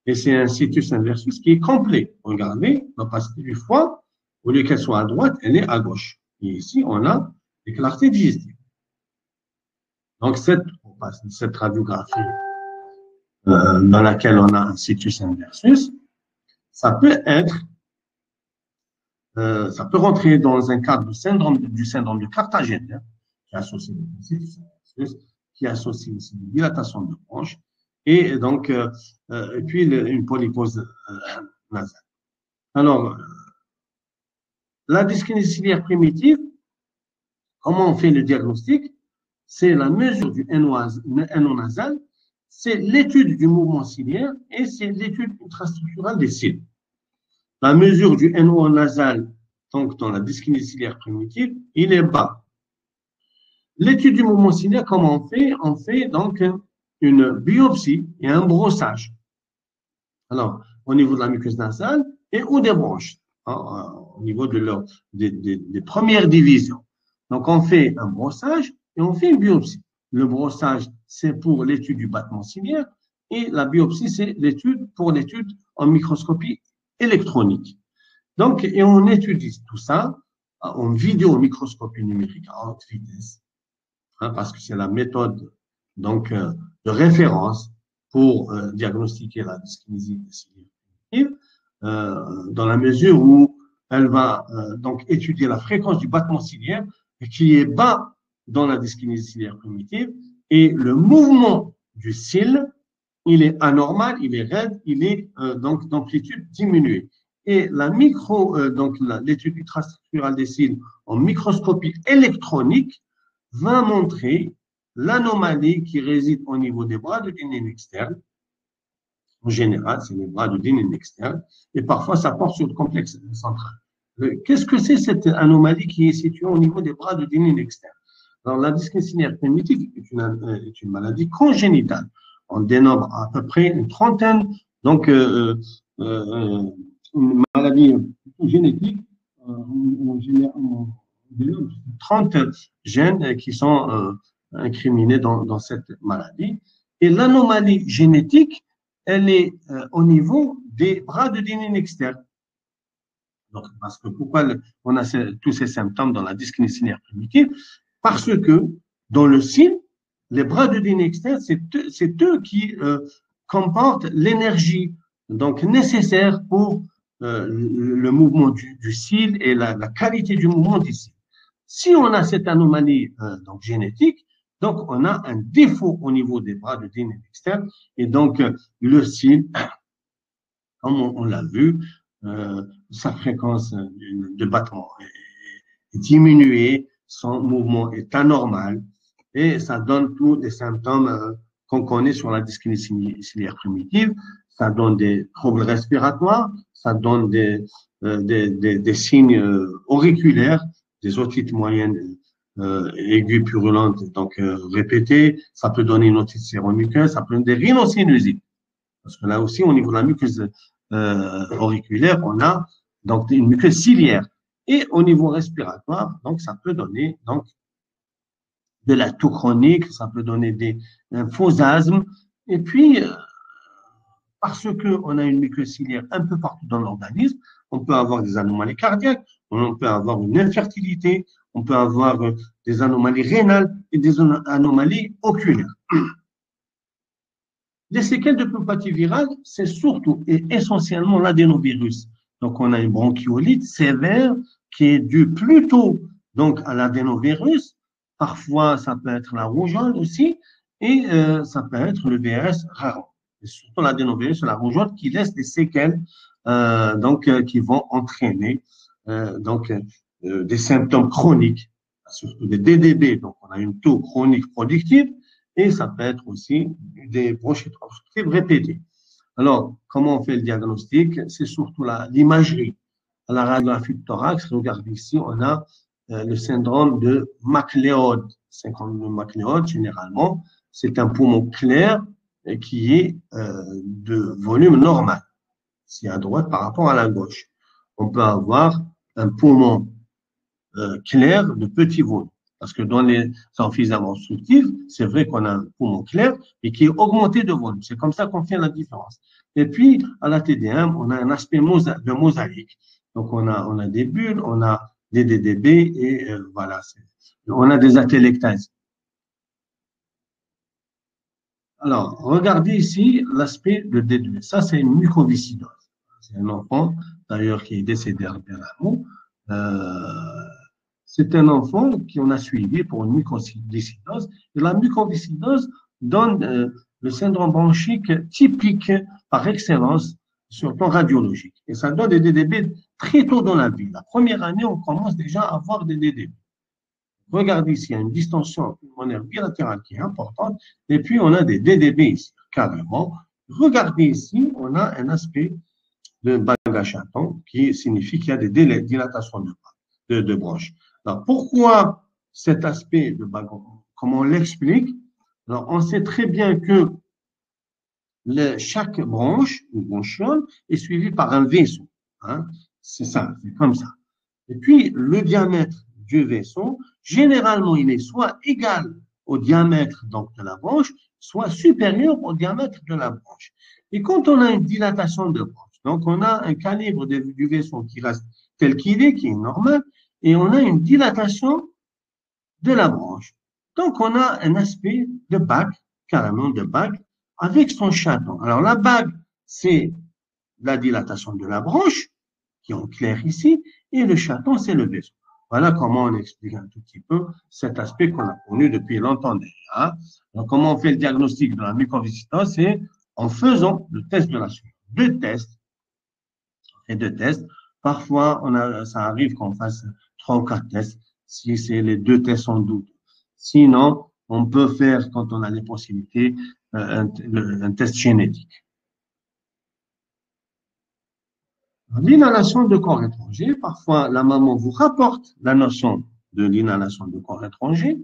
Et c'est un situs inversus qui est complet. Regardez, l'opacité du foie, au lieu qu'elle soit à droite, elle est à gauche. Et ici, on a des clartés digestives. Donc, cette radiographie dans laquelle on a un situs inversus, ça peut rentrer dans un cadre du syndrome de Carthagène, hein, qui associe le situs inversus, qui associe aussi une dilatation de bronche, et donc, et puis une polypose nasale. Alors, la dyskinésie ciliaire primitive, comment on fait le diagnostic? C'est la mesure du NO nasal, c'est l'étude du mouvement ciliaire et c'est l'étude ultrastructurale des cils. La mesure du NO nasal, donc dans la dyskinésie ciliaire primitive, il est bas. L'étude du mouvement ciliaire, comment on fait? On fait donc une biopsie et un brossage. Alors, au niveau de la muqueuse nasale et ou des bronches, hein, au niveau des premières divisions. Donc, on fait un brossage et on fait une biopsie. Le brossage, c'est pour l'étude du battement ciliaire et la biopsie, c'est pour l'étude en microscopie électronique. Donc, et on étudie tout ça en vidéomicroscopie numérique à haute vitesse, hein, parce que c'est la méthode donc, de référence pour diagnostiquer la dyskinésie ciliaire primitive, dans la mesure où elle va donc étudier la fréquence du battement ciliaire qui est bas dans la dyskinésie ciliaire primitive et le mouvement du cil, il est anormal, il est raide, il est donc d'amplitude diminuée. Et l'étude ultrastructurale des cils en microscopie électronique va montrer l'anomalie qui réside au niveau des bras de dynéine externe. En général, c'est les bras de dynéine externe, et parfois ça porte sur le complexe central. Qu'est-ce que c'est cette anomalie qui est située au niveau des bras de dynéine externe? Alors, la dyskinésie ciliaire primitive est une maladie congénitale. On dénombre à peu près une trentaine, donc une maladie génétique, on dénombre 30 gènes qui sont incriminés dans cette maladie. Et l'anomalie génétique, elle est au niveau des bras de dynéine externe. Donc, parce que pourquoi on a tous ces symptômes dans la dyskinésie ciliaire primitive? Parce que dans le cil, les bras de dynéine externe, c'est eux qui comportent l'énergie donc nécessaire pour le mouvement du cil et la qualité du mouvement du cil. Si on a cette anomalie donc génétique, donc on a un défaut au niveau des bras de dynéine externe et donc le cil, comme on l'a vu, sa fréquence de battement est diminuée, son mouvement est anormal et ça donne tous les symptômes qu'on connaît sur la dyskinésie ciliaire primitive. Ça donne des troubles respiratoires, ça donne des signes auriculaires, des otites moyennes aiguës purulentes, donc répétées. Ça peut donner une otite séromuqueuse, ça peut donner des rhinosinusites. Parce que là aussi, au niveau de la muqueuse auriculaire, on a donc une muqueuse ciliaire. Et au niveau respiratoire, donc ça peut donner donc de la toux chronique, ça peut donner un faux asthme. Et puis, parce qu'on a une muqueuse ciliaire un peu partout dans l'organisme, on peut avoir des anomalies cardiaques, on peut avoir une infertilité, on peut avoir des anomalies rénales et des anomalies oculaires. Les séquelles de pneumopathie virale, c'est surtout et essentiellement l'adénovirus. Donc, on a une bronchiolite sévère qui est due plutôt donc à l'adénovirus. Parfois, ça peut être la rougeole aussi et ça peut être le VRS rarement. Et surtout l'adénovirus et la rougeole qui laissent des séquelles qui vont entraîner des symptômes chroniques, surtout des DDB. Donc, on a une toux chronique productive et ça peut être aussi des bronchites obstructives répétées. Alors, comment on fait le diagnostic? C'est surtout l'imagerie. À la radiographie de thorax, regardez ici, on a le syndrome de MacLeod. Syndrome de MacLeod, généralement, c'est un poumon clair qui est de volume normal. C'est à droite par rapport à la gauche. On peut avoir un poumon clair de petit volume. Parce que dans les emphysémes obstructifs, c'est vrai qu'on a un poumon clair et qui est augmenté de volume. C'est comme ça qu'on fait la différence. Et puis, à la TDM, on a un aspect de mosaïque. Donc, on a des bulles, on a des DDB et voilà, on a des atélectases. Alors, regardez ici l'aspect de D2. Ça, c'est une mucoviscidose. C'est un enfant, d'ailleurs, qui est décédé à Bergamo. C'est un enfant qu'on a suivi pour une mucoviscidose. Et la mucoviscidose donne le syndrome bronchique typique par excellence sur le plan radiologique. Et ça donne des DDB très tôt dans la vie. La première année, on commence déjà à avoir des DDB. Regardez ici, il y a une distension pulmonaire bilatérale qui est importante. Et puis, on a des DDB ici, carrément. Regardez ici, on a un aspect de bague à chaton qui signifie qu'il y a des dilatations de bronches. Alors, pourquoi cet aspect de bague? Comment on l'explique? Alors, on sait très bien que chaque branche, ou bronchiole, est suivie par un vaisseau. Hein? C'est ça, c'est comme ça. Et puis, le diamètre du vaisseau, généralement, il est soit égal au diamètre donc, de la branche, soit supérieur au diamètre de la branche. Et quand on a une dilatation de branche, donc on a un calibre du vaisseau qui reste tel qu'il est, qui est normal, et on a une dilatation de la branche. Donc, on a un aspect de bague, carrément de bague, avec son chaton. Alors, la bague, c'est la dilatation de la branche, qui est en clair ici, et le chaton, c'est le vaisseau. Voilà comment on explique un tout petit peu cet aspect qu'on a connu depuis longtemps déjà. Donc, comment on fait le diagnostic de la mucoviscidose? C'est en faisant le test de la suite. Deux tests. Et deux tests. Parfois, ça arrive qu'on fasse 3 ou 4 tests, si c'est les deux tests en doute. Sinon, on peut faire, quand on a les possibilités, un test génétique. L'inhalation de corps étrangers, parfois la maman vous rapporte la notion de l'inhalation de corps étrangers,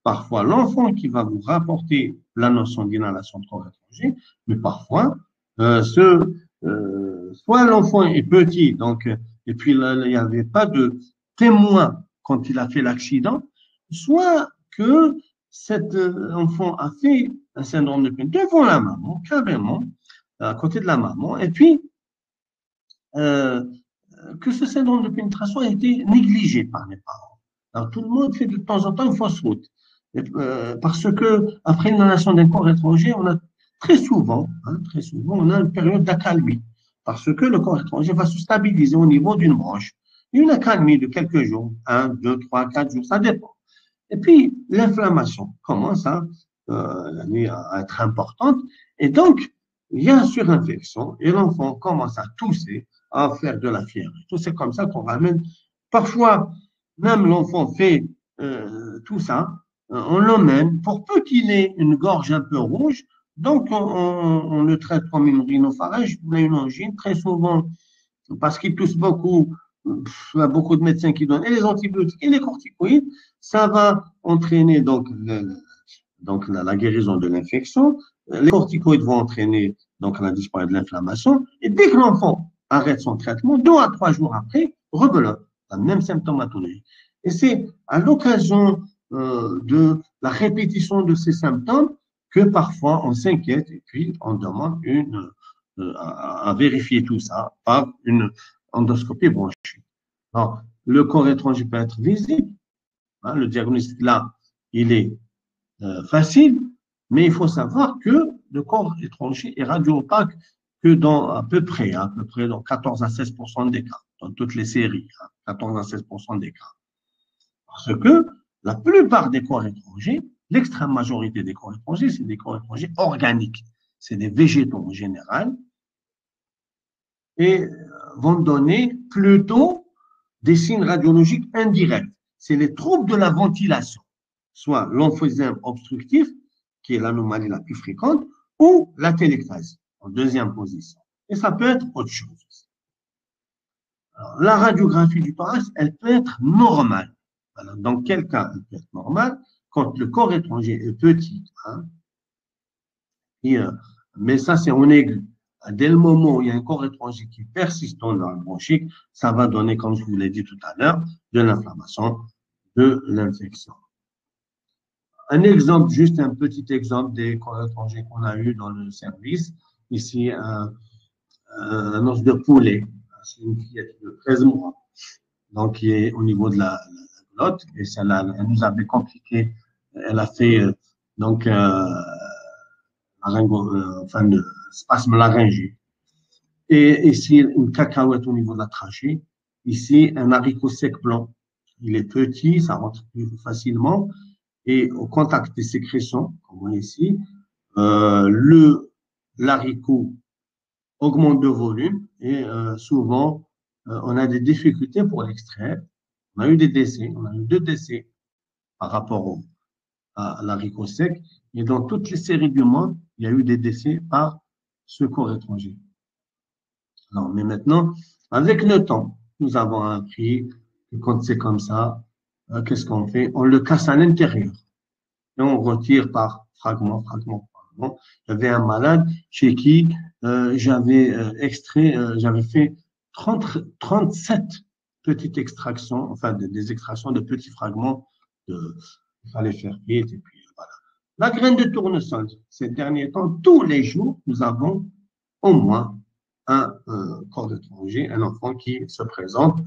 parfois l'enfant qui va vous rapporter la notion d'inhalation de corps étrangers, mais parfois, soit l'enfant est petit, donc, et puis là, il n'y avait pas de témoin quand il a fait l'accident, soit que cet enfant a fait un syndrome de peine devant la maman, carrément, à côté de la maman, et puis que ce syndrome de pénétration a été négligé par les parents. Alors, tout le monde fait de temps en temps une fausse route. Parce que, après l'inhalation d'un corps étranger, on a très souvent, on a une période d'accalmie. Parce que le corps étranger va se stabiliser au niveau d'une branche. Une accalmie de quelques jours, 1, 2, 3, 4 jours, ça dépend. Et puis, l'inflammation commence à être importante. Et donc, il y a une surinfection et l'enfant commence à tousser, à faire de la fièvre. Tout c'est comme ça qu'on ramène. Parfois, même l'enfant fait tout ça, on l'emmène pour peu qu'il ait une gorge un peu rouge, donc on le traite comme une rhinopharynge, une angine, très souvent, parce qu'il tousse beaucoup, il y a beaucoup de médecins qui donnent et les antibiotiques et les corticoïdes, ça va entraîner donc la guérison de l'infection. Les corticoïdes vont entraîner donc la disparition de l'inflammation. Et dès que l'enfant arrête son traitement, 2 à 3 jours après, rebelote, la même symptomatologie. Et c'est à l'occasion de la répétition de ces symptômes que parfois on s'inquiète et puis on demande à vérifier tout ça par une endoscopie bronchique. Alors, le corps étranger peut être visible. Hein, le diagnostic là, il est facile, mais il faut savoir que le corps étranger est radio-opaque que dans à peu près dans 14 à 16% des cas, dans toutes les séries, 14 à 16% des cas. Parce que la plupart des corps étrangers, l'extrême majorité des corps étrangers, c'est des corps étrangers organiques. C'est des végétaux en général et vont donner plutôt des signes radiologiques indirects. C'est les troubles de la ventilation, soit l'emphysème obstructif, qui est l'anomalie la plus fréquente, ou la téléctasie, en deuxième position. Et ça peut être autre chose. Alors, la radiographie du thorax, elle peut être normale. Alors, dans quel cas elle peut être normale? Quand le corps étranger est petit, mais ça c'est en aigu. dès le moment où il y a un corps étranger qui est persistant dans le bronchique, ça va donner, comme je vous l'ai dit tout à l'heure, de l'inflammation, de l'infection. Un exemple, juste un petit exemple des corps étrangers qu'on a eu dans le service. Ici, un os de poulet. C'est une fillette de 13 mois, donc qui est au niveau de la glotte, et celle-là, elle nous avait compliqué. Elle a fait enfin, de spasme laryngé. Et ici, une cacahuète au niveau de la trachée. Ici, un haricot sec blanc. Il est petit, ça rentre plus facilement. Et au contact des sécrétions, comme on voit ici, l'haricot augmente de volume et souvent, on a des difficultés pour l'extraire. On a eu des décès, on a eu 2 décès par rapport à l'haricot sec. Et dans toutes les séries du monde, il y a eu des décès par ce corps étranger. Alors, mais maintenant, avec le temps, nous avons appris que quand c'est comme ça, qu'est-ce qu'on fait? On le casse à l'intérieur et on retire par fragment. Il y avait un malade chez qui j'avais fait 37 petites extractions, enfin des extractions de petits fragments. Il fallait faire vite et puis voilà. La graine de tournesol, ces derniers temps, tous les jours, nous avons au moins un corps étranger, un enfant qui se présente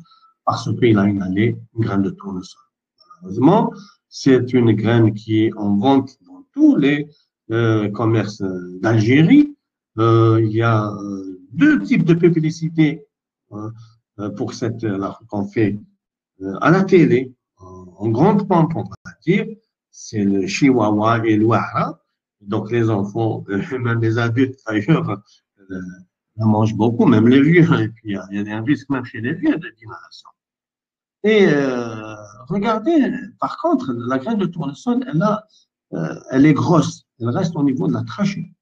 parce qu'il a une graine de tournesol. Malheureusement, c'est une graine qui est en vente dans tous les commerces d'Algérie. Il y a 2 types de publicité pour qu'on fait à la télé, en grande pompe, on va dire. C'est le chihuahua et l'ouara. Donc, les enfants, même les adultes d'ailleurs, la mangent beaucoup, même les vieux. Et puis, il y a des risques même chez les vieux d'inhalation. Et regardez, par contre, la graine de tournesol, elle est grosse. Elle reste au niveau de la trachée.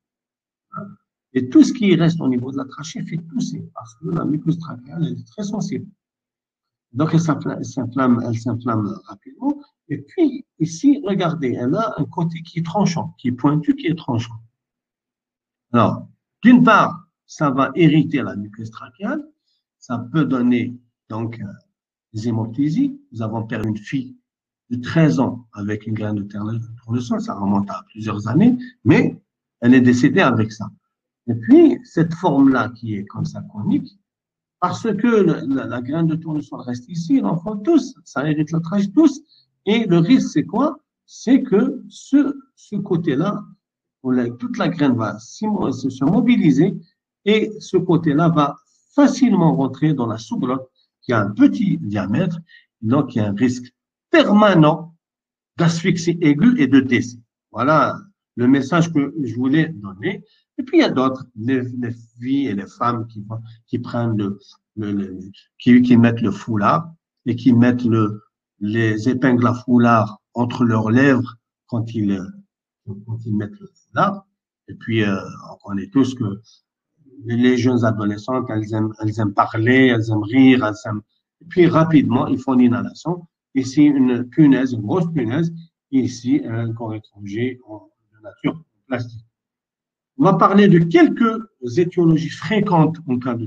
Et tout ce qui reste au niveau de la trachée fait tousser parce que la muqueuse trachéale, elle est très sensible. Donc, elle s'inflamme rapidement. Et puis, ici, regardez, elle a un côté qui est tranchant, qui est pointu, qui est tranchant. Alors, d'une part, ça va irriter la muqueuse trachéale. Ça peut donner, donc, des hémoptysies. Nous avons perdu une fille de 13 ans avec une graine de tournesol. Ça remonte à plusieurs années, mais elle est décédée avec ça. Et puis, cette forme-là qui est comme ça conique, parce que la graine de tournesol reste ici, l'enfant tousse, ça hérite la trachée tousse. Et le risque, c'est quoi? C'est que ce côté-là, toute la graine va se mobiliser et ce côté-là va facilement rentrer dans la sous-glotte qui a un petit diamètre, donc il y a un risque permanent d'asphyxie aiguë et de décès. Voilà le message que je voulais donner. Et puis il y a d'autres, les filles et les femmes qui prennent qui mettent le foulard et qui mettent les épingles à foulard entre leurs lèvres quand ils mettent le foulard. Et puis on connaît tous que les jeunes adolescentes, elles aiment parler, elles aiment rire, et puis rapidement, ils font une inhalation. Ici, une grosse punaise, et ici, un corps étranger de nature plastique. On va parler de quelques étiologies fréquentes en cas de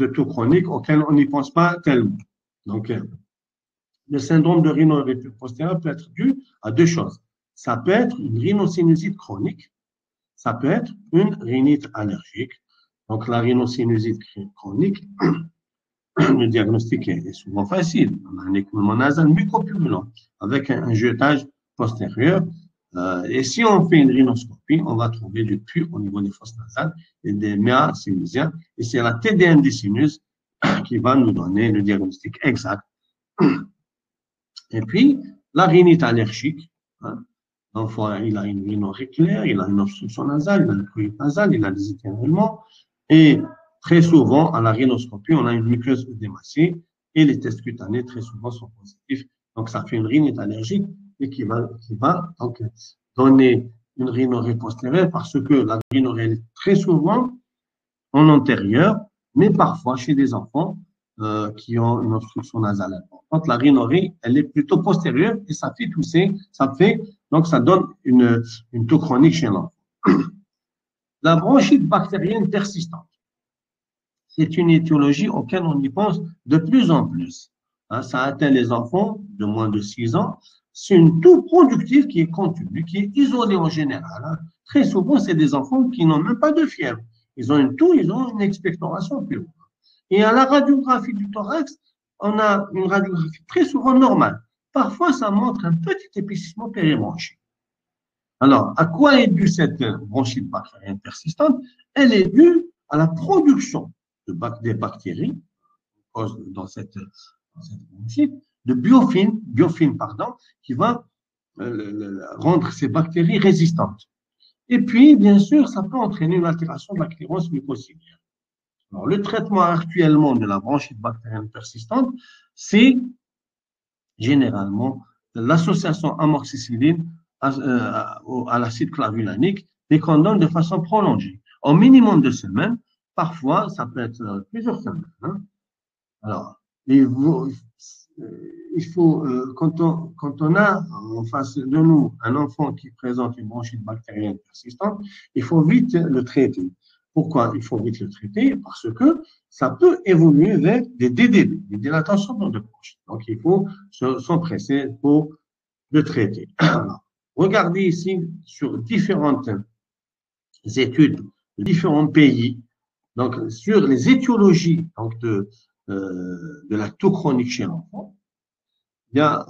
toux chronique auxquelles on n'y pense pas tellement. Donc, le syndrome de rhinorrhée postérieure peut être dû à 2 choses. Ça peut être une rhinosinussite chronique, ça peut être une rhinite allergique. Donc, la rhinosinusite chronique, le diagnostic est souvent facile. On a un écoulement nasal mucopurulent avec un jetage postérieur. Et si on fait une rhinoscopie, on va trouver du pus au niveau des fosses nasales et des méas sinusiens. Et c'est la TDM des sinus qui va nous donner le diagnostic exact. Et puis, la rhinite allergique. L'enfant, il a une rhinorrhée claire, il a une obstruction nasale, il a une prurite nasale, il a des éternuements. Et très souvent, à la rhinoscopie, on a une muqueuse œdémacée et les tests cutanés, très souvent, sont positifs. Donc, ça fait une rhinite allergique et qui va donc donner une rhinorrhée postérieure parce que la rhinorrhée est très souvent en antérieur, mais parfois chez des enfants qui ont une obstruction nasale importante. La rhinorrhée, elle est plutôt postérieure et ça fait tousser, donc ça donne une toux chronique chez l'enfant. La bronchite bactérienne persistante. C'est une étiologie auquel on y pense de plus en plus. Hein, ça atteint les enfants de moins de 6 ans. C'est une toux productive qui est contenue, qui est isolée en général. Hein. Très souvent, c'est des enfants qui n'ont même pas de fièvre. Ils ont une toux, ils ont une expectoration pure. Et à la radiographie du thorax, on a une radiographie très souvent normale. Parfois, ça montre un petit épaississement péribronchique. Alors, à quoi est due cette bronchite bactérienne persistante? Elle est due à la production des bactéries dans cette bronchite, de biofilm, qui va rendre ces bactéries résistantes. Et puis, bien sûr, ça peut entraîner une altération de la cléarance mucociliaire. Alors, le traitement actuellement de la bronchite bactérienne persistante, c'est généralement l'association amoxicilline à l'acide clavulanique et qu'on donne de façon prolongée. Au minimum de semaines, parfois, ça peut être plusieurs semaines. Hein. Alors, il faut quand on a en face de nous un enfant qui présente une bronchite bactérienne persistante, il faut vite le traiter. Pourquoi il faut vite le traiter? Parce que ça peut évoluer vers des DDB, des dilatations de bronchite. Donc, il faut s'empresser pour le traiter. Alors, regardez ici sur différentes études de différents pays, donc sur les étiologies donc de la toux chronique chez l'enfant. Il y a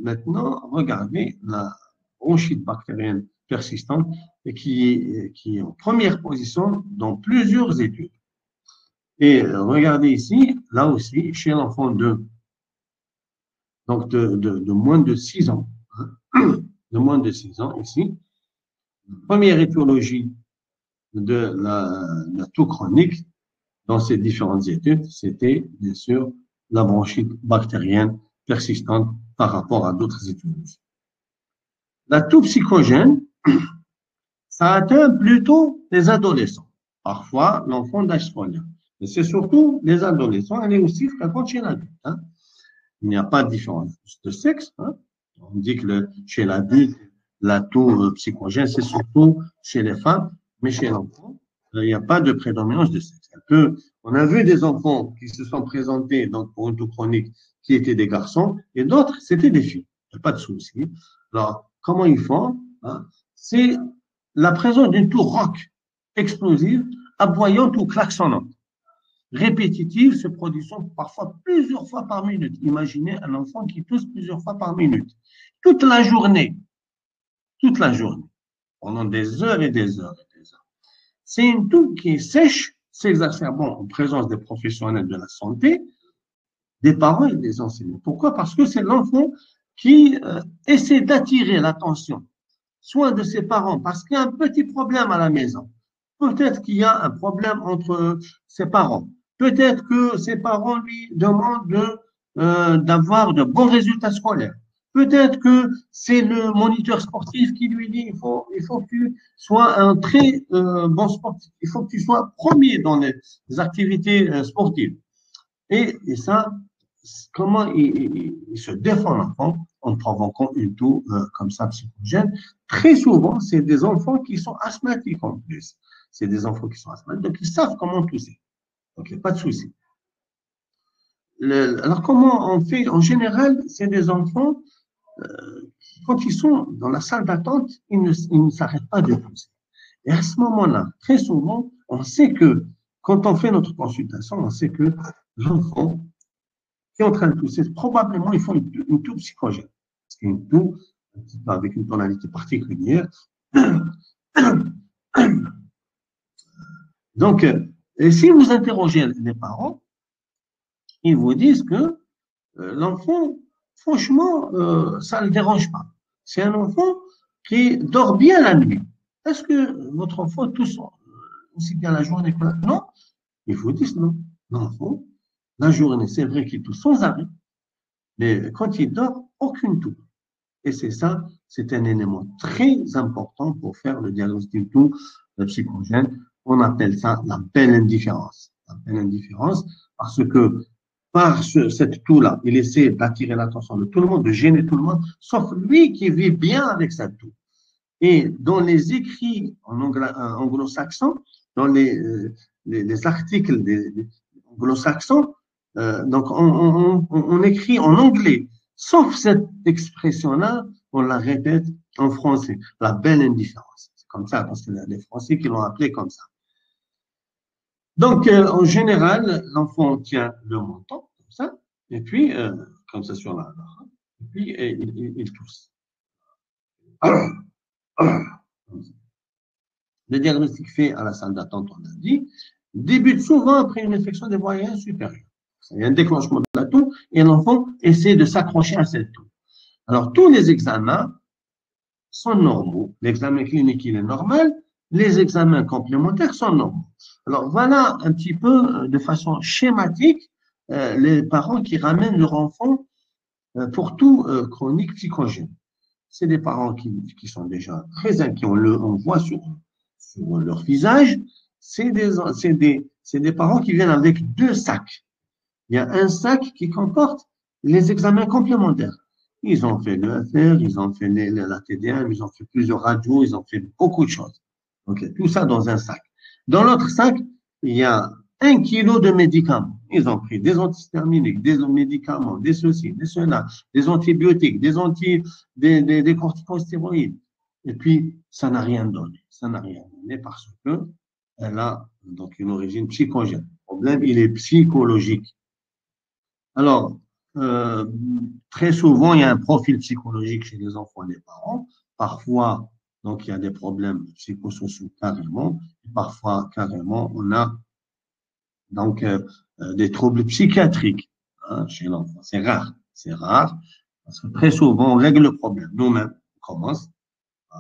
maintenant, regardez la bronchite bactérienne persistante et qui est en première position dans plusieurs études. Et regardez ici, là aussi, chez l'enfant de moins de 6 ans, hein, de moins de 6 ans ici, première étiologie de la toux chronique dans ces différentes études, c'était bien sûr la bronchite bactérienne persistante par rapport à d'autres étiologies. La toux psychogène, ça atteint plutôt les adolescents, parfois l'enfant d'âge scolaire. Mais c'est surtout les adolescents, elle est aussi fréquente chez l'adulte. Hein. Il n'y a pas de différence de sexe. Hein. On dit que chez l'adulte, la toux psychogène, c'est surtout chez les femmes, mais chez l'enfant, il n'y a pas de prédominance de sexe. On a vu des enfants qui se sont présentés donc, pour une toux chronique qui étaient des garçons et d'autres, c'était des filles. Il n'y a pas de souci. Alors, comment ils font? Hein? C'est la présence d'une toux rauque, explosive, aboyante ou klaxonnante, répétitive, se produisant parfois plusieurs fois par minute. Imaginez un enfant qui tousse plusieurs fois par minute. Toute la journée, pendant des heures et des heures et des heures. C'est une toux qui est sèche, s'exacerbant en présence des professionnels de la santé, des parents et des enseignants. Pourquoi? Parce que c'est l'enfant qui essaie d'attirer l'attention, soit de ses parents, parce qu'il y a un petit problème à la maison. Peut-être qu'il y a un problème entre ses parents. Peut-être que ses parents lui demandent d'avoir de bons résultats scolaires. Peut-être que c'est le moniteur sportif qui lui dit il faut que tu sois un très bon sportif. Il faut que tu sois premier dans les activités sportives. Et ça, comment il se défend l'enfant en provoquant une toux comme ça psychogène. Très souvent, c'est des enfants qui sont asthmatiques en plus. C'est des enfants qui sont asthmatiques, donc ils savent comment tousser. Donc, il n'y a pas de souci. Alors, comment on fait? En général, c'est des enfants, quand ils sont dans la salle d'attente, ils ne s'arrêtent pas de tousser. Et à ce moment-là, très souvent, on sait que, quand on fait notre consultation, on sait que l'enfant qui est en train de tousser, probablement, ils font une toux psychogène. C'est une toux avec une tonalité particulière. Donc, et si vous interrogez les parents, ils vous disent que l'enfant, franchement, ça ne le dérange pas. C'est un enfant qui dort bien la nuit. Est-ce que votre enfant tousse aussi bien la journée que la nuit? Non. Ils vous disent non. L'enfant, la journée, c'est vrai qu'il tousse sans arrêt, mais quand il dort, aucune toux. Et c'est ça, c'est un élément très important pour faire le diagnostic toux psychogène. On appelle ça la belle indifférence. La belle indifférence, parce que par cette toux-là, il essaie d'attirer l'attention de tout le monde, de gêner tout le monde, sauf lui qui vit bien avec cette toux. Et dans les écrits en anglo-saxon, dans les articles des anglo-saxons, donc on écrit en anglais, sauf cette expression-là, on la répète en français, la belle indifférence. C'est comme ça, parce que les Français qui l'ont appelé comme ça. Donc, en général, l'enfant tient le menton, comme ça, et puis, comme ça sur la et puis il tousse. Le diagnostic fait à la salle d'attente, on a dit, débute souvent après une infection des voies aériennes supérieures. Il y a un déclenchement de la toux et l'enfant essaie de s'accrocher à cette toux. Alors, tous les examens sont normaux. L'examen clinique, il est normal. Les examens complémentaires sont normaux. Alors, voilà un petit peu, de façon schématique, les parents qui ramènent leur enfant pour tout chronique psychogène. C'est des parents qui sont déjà très inquiets. On voit sur leur visage. C'est des parents qui viennent avec 2 sacs. Il y a un sac qui comporte les examens complémentaires. Ils ont fait l'EFR, ils ont fait la TDM, ils ont fait plusieurs radios, ils ont fait beaucoup de choses. Ok, tout ça dans un sac. Dans l'autre sac, il y a 1 kilo de médicaments. Ils ont pris des antihistaminiques, des médicaments, des ceci, des cela, des antibiotiques, des corticostéroïdes. Et puis, ça n'a rien donné. Ça n'a rien donné parce que elle a donc une origine psychogène. Le problème, il est psychologique. Alors, très souvent, il y a un profil psychologique chez les enfants et les parents. Parfois, donc, il y a des problèmes psychosociaux carrément. Et parfois, carrément, on a donc des troubles psychiatriques chez l'enfant. C'est rare, parce que très souvent, on règle le problème. Nous-mêmes, on commence,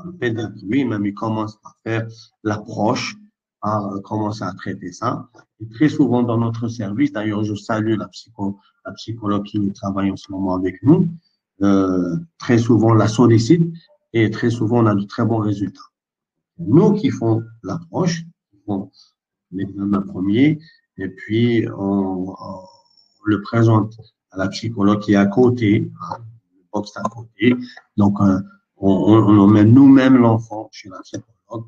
le pédiatre lui-même, il commence par faire l'approche, à commencer à traiter ça. Et très souvent dans notre service, d'ailleurs, je salue la psychologue qui travaille en ce moment avec nous, très souvent on la sollicite et très souvent on a de très bons résultats. Nous qui font l'approche, qui font l'examen premier, et puis on le présente à la psychologue qui est à côté, le box à côté. Donc, on emmène nous-mêmes l'enfant chez la psychologue.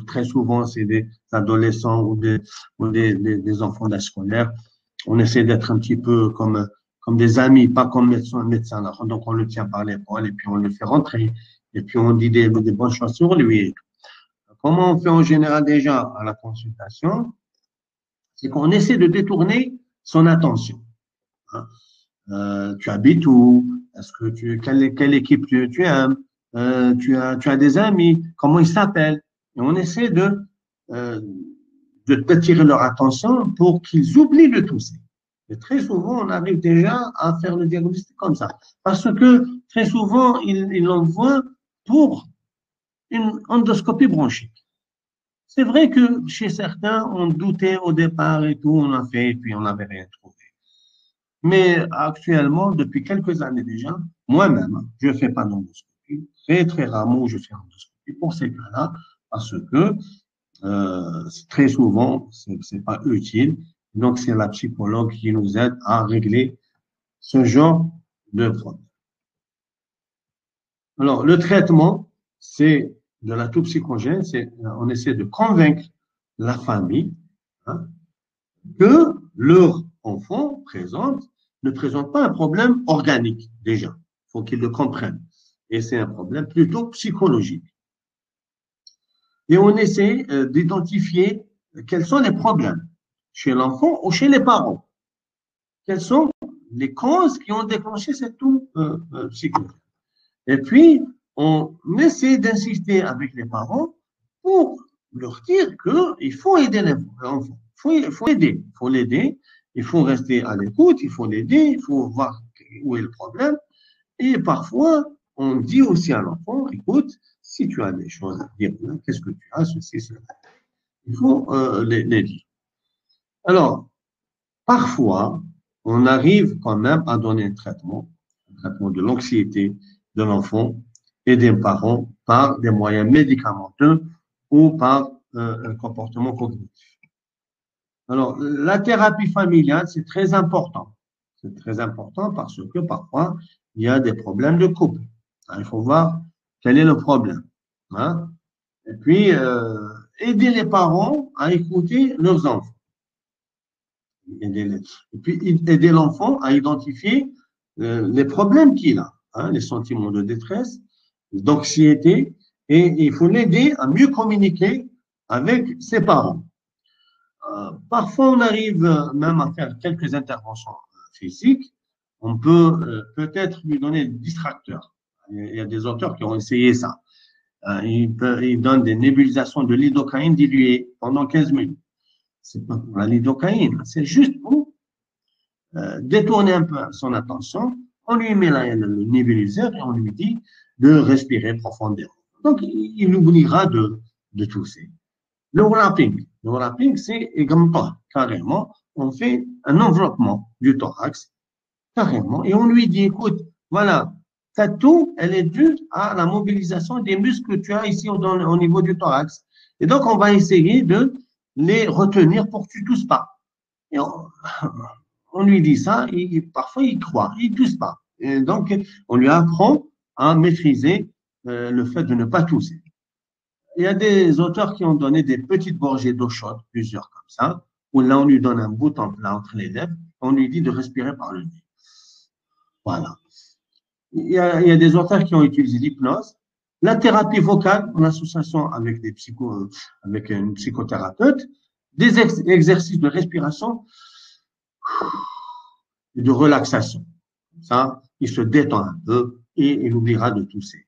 Très souvent, c'est des adolescents ou des enfants d'âge scolaire. On essaie d'être un petit peu comme des amis, pas comme médecin. Donc, on le tient par l'épaule et puis on le fait rentrer. Et puis, on dit des bonnes choses sur lui. Comment on fait en général déjà à la consultation? C'est qu'on essaie de détourner son attention. Tu habites où? Est-ce que quelle équipe tu aimes? Tu as des amis? Comment ils s'appellent? Et on essaie d'attirer leur attention pour qu'ils oublient de tousser. Et très souvent, on arrive déjà à faire le diagnostic comme ça. Parce que très souvent, ils l'envoient pour une endoscopie bronchique. C'est vrai que chez certains, on doutait au départ et tout, on a fait et puis on n'avait rien trouvé. Mais actuellement, depuis quelques années déjà, moi-même, je ne fais pas d'endoscopie. Très, très rarement, je fais endoscopie pour ces cas-là, parce que très souvent, c'est pas utile. Donc, c'est la psychologue qui nous aide à régler ce genre de problème. Alors, le traitement, c'est de la toux psychogène, on essaie de convaincre la famille que leur enfant ne présente pas un problème organique, déjà. Il faut qu'ils le comprennent. Et c'est un problème plutôt psychologique. Et on essaie d'identifier quels sont les problèmes chez l'enfant ou chez les parents. Quelles sont les causes qui ont déclenché cette toux psychogène. Et puis, on essaie d'insister avec les parents pour leur dire qu'il faut aider l'enfant. Il faut l'aider, il faut rester à l'écoute, il faut l'aider, il faut voir où est le problème. Et parfois, on dit aussi à l'enfant, écoute, si tu as des choses à dire, qu'est-ce que tu as, ceci, cela. Il faut les dire. Alors, parfois, on arrive quand même à donner un traitement de l'anxiété de l'enfant et des parents par des moyens médicamenteux ou par un comportement cognitif. Alors, la thérapie familiale, c'est très important. C'est très important parce que parfois, il y a des problèmes de couple. Alors, il faut voir quel est le problème. Hein. Et puis, aider les parents à écouter leurs enfants. Et puis, aider l'enfant à identifier les problèmes qu'il a, hein, les sentiments de détresse, d'anxiété, et il faut l'aider à mieux communiquer avec ses parents. Parfois, on arrive même à faire quelques interventions physiques. On peut peut-être lui donner des distracteurs. Il y a des auteurs qui ont essayé ça. Ils donnent des nébulisations de lidocaïne diluée pendant 15 minutes. C'est pas pour la lidocaïne, c'est juste pour détourner un peu son attention. On lui met le nébuliseur et on lui dit de respirer profondément. Donc, il oubliera de tousser. Le wrapping, c'est également, carrément, on fait un enveloppement du thorax, carrément, et on lui dit, écoute, voilà, ta toux, elle est due à la mobilisation des muscles que tu as ici au niveau du thorax. Et donc, on va essayer de les retenir pour que tu ne tousses pas. Et on lui dit ça, et parfois il croit, il ne tousse pas. Et donc, on lui apprend à maîtriser le fait de ne pas tousser. Il y a des auteurs qui ont donné des petites gorgées d'eau chaude, plusieurs comme ça, où là, on lui donne un bout en plat entre les lèvres, on lui dit de respirer par le nez. Voilà. Il y a des auteurs qui ont utilisé l'hypnose, la thérapie vocale en association avec avec une psychothérapeute, des exercices de respiration et de relaxation. Ça, il se détend un peu et il oubliera de tousser.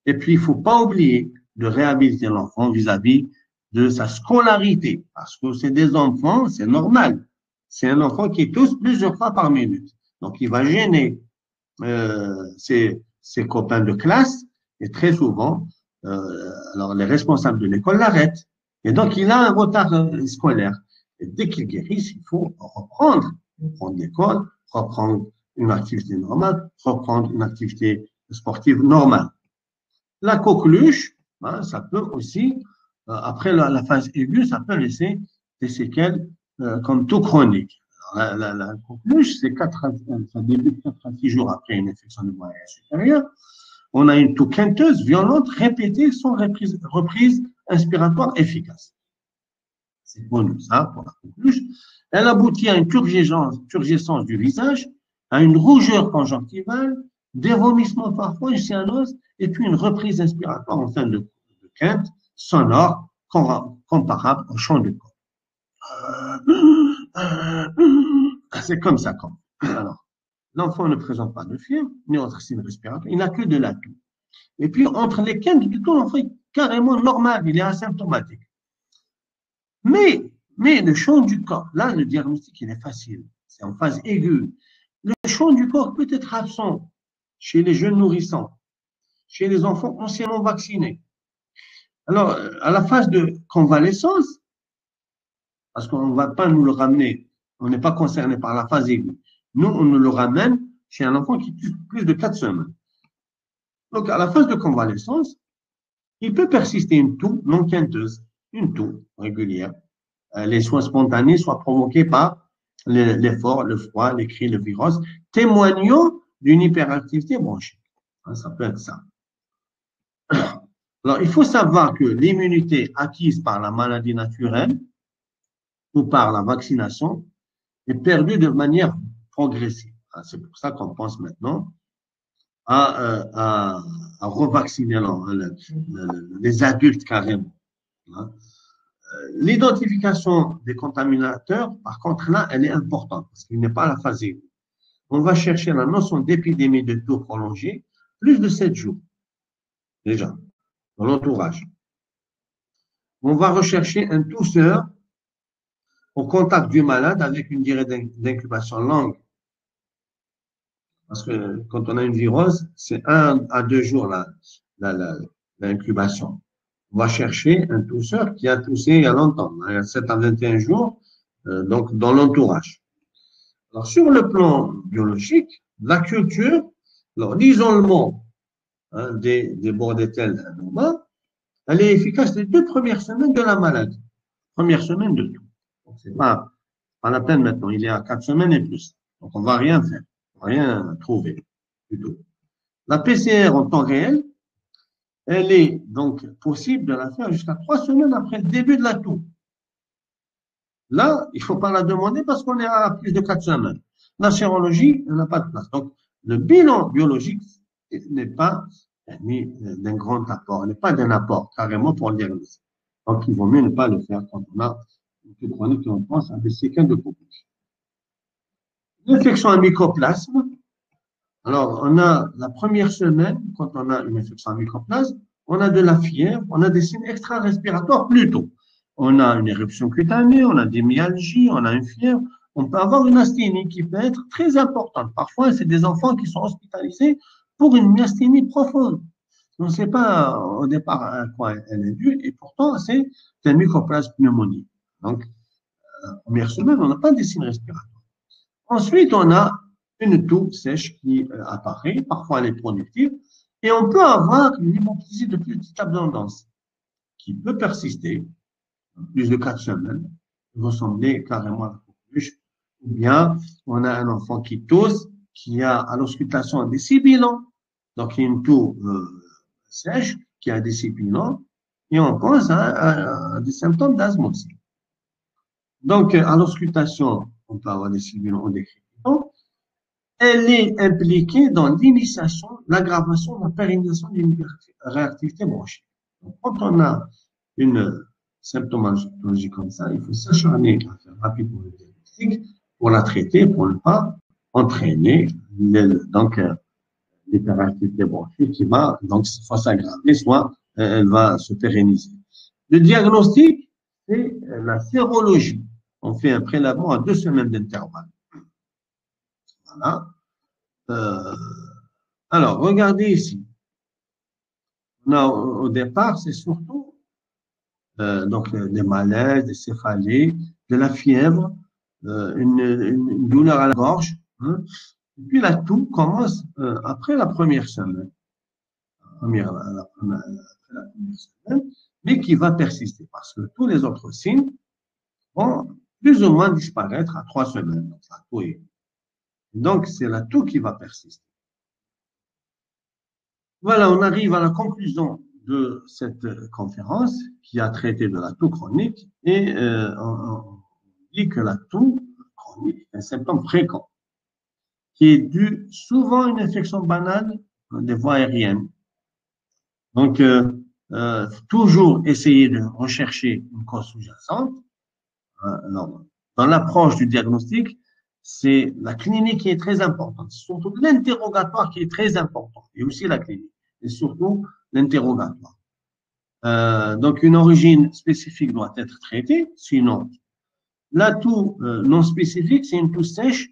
Et puis, il ne faut pas oublier de réhabiliter l'enfant vis-à-vis de sa scolarité, parce que c'est des enfants, c'est normal. C'est un enfant qui tousse plusieurs fois par minute. Donc, il va gêner ses copains de classe, et très souvent, alors les responsables de l'école l'arrêtent. Et donc, il a un retard scolaire. Et dès qu'il guérisse, il faut reprendre l'école, reprendre une activité normale, reprendre une activité sportive normale. La coqueluche, hein, ça peut aussi, après la phase aiguë, ça peut laisser des séquelles comme tout chronique. La coqueluche, ça débute 4 à 6 jours après une infection de moelle supérieure. On a une toux quinteuse, violente, répétée, sans reprise inspiratoire efficace. C'est connu, ça, pour la coqueluche. Elle aboutit à une turgescence du visage, à une rougeur conjonctivale, des vomissements parfois, une cyanose, et puis une reprise inspiratoire en fin de quinte, sonore, comparable au chant du corps. C'est comme ça. Alors, l'enfant ne présente pas de fièvre, ni autre signe respiratoire, il n'a que de la toux. Et puis, entre les quintes du tout, l'enfant est carrément normal, il est asymptomatique. Mais le chant du corps, là, le diagnostic, il est facile. C'est en phase aiguë. Le chant du corps peut être absent chez les jeunes nourrissants, chez les enfants anciennement vaccinés. Alors, à la phase de convalescence, parce qu'on ne va pas nous le ramener, on n'est pas concerné par la phase aiguë. Nous, on nous le ramène chez un enfant qui tue plus de 4 semaines. Donc, à la phase de convalescence, il peut persister une toux non quinteuse, une toux régulière. Les soins spontanés soient provoqués par l'effort, le froid, les cris, le virus, témoignant d'une hyperactivité bronchique. Ça peut être ça. Alors, il faut savoir que l'immunité acquise par la maladie naturelle ou par la vaccination est perdue de manière progressive. C'est pour ça qu'on pense maintenant à revacciner les adultes carrément. L'identification des contaminateurs, par contre, là, elle est importante parce qu'il n'est pas à la phase aiguë. On va chercher la notion d'épidémie de toux prolongée, plus de 7 jours, déjà, dans l'entourage. On va rechercher un tousseur au contact du malade avec une durée d'incubation longue. Parce que quand on a une virose, c'est 1 à 2 jours l'incubation. On va chercher un tousseur qui a toussé il y a longtemps, il y a 7 à 21 jours, donc dans l'entourage. Alors, sur le plan biologique, la culture, l'isolement des bordételles anormales, elle est efficace les 2 premières semaines de la maladie. Première semaine de tout. Donc, c'est pas la peine maintenant, il est à 4 semaines et plus. Donc, on va rien faire, on va rien trouver du tout. La PCR en temps réel, elle est donc possible de la faire jusqu'à 3 semaines après le début de la toux. Là, il ne faut pas la demander parce qu'on est à plus de 4 semaines. La sérologie, elle n'a pas de place. Donc, le bilan biologique n'est pas d'un grand apport, n'est pas d'un apport carrément pour le diagnostic. Donc, il vaut mieux ne pas le faire quand on a une toux chronique et on pense à des séquelles de peau. L'infection à mycoplasme. Alors, on a la première semaine, quand on a une infection à mycoplasme, on a de la fièvre, on a des signes extra-respiratoires plutôt. On a une éruption cutanée, on a des myalgies, on a une fièvre. On peut avoir une asthénie qui peut être très importante. Parfois, c'est des enfants qui sont hospitalisés pour une myasthénie profonde. On ne sait pas au départ à quoi elle est due, et pourtant, c'est un mycoplasme pneumonique. Donc, la première semaine, on n'a pas de signes respiratoires. Ensuite, on a une toux sèche qui apparaît, parfois elle est productive, et on peut avoir une hypoplésie de petite abondance qui peut persister plus de 4 semaines, ressembler carrément à la coqueluche, ou bien on a un enfant qui tousse, qui a à l'auscultation des sibilants, donc il y a une toux sèche qui a des sibilants, et on pense à des symptômes d'asthme aussi. Donc, à l'auscultation, on peut avoir des sibilants ou des crépitants. Elle est impliquée dans l'initiation, l'aggravation, la pérennisation d'une réactivité bronchique. Donc, quand on a une symptomatologie comme ça, il faut s'acharner à faire rapidement le diagnostic pour la traiter, pour ne pas entraîner l'hyperactivité bronchique qui va donc soit s'aggraver, soit elle va se pérenniser. Le diagnostic, c'est la sérologie. On fait un prélèvement à 2 semaines d'intervalle. Voilà. Alors, regardez ici. Au départ, c'est surtout donc des malaises, des céphalées, de la fièvre, une douleur à la gorge. Hein. Et puis la toux commence après la première semaine. Après la première semaine, mais qui va persister parce que tous les autres signes vont plus ou moins disparaître à 3 semaines. Donc, la toux est Donc, c'est la toux qui va persister. Voilà, on arrive à la conclusion de cette conférence qui a traité de la toux chronique et on dit que la toux chronique est un symptôme fréquent qui est dû souvent à une infection banale des voies aériennes. Donc, toujours essayer de rechercher une cause sous-jacente. Dans l'approche du diagnostic, c'est la clinique qui est très importante. C'est surtout l'interrogatoire qui est très important. Et aussi la clinique. Et surtout l'interrogatoire. Donc, une origine spécifique doit être traitée. Sinon, la toux non spécifique, c'est une toux sèche.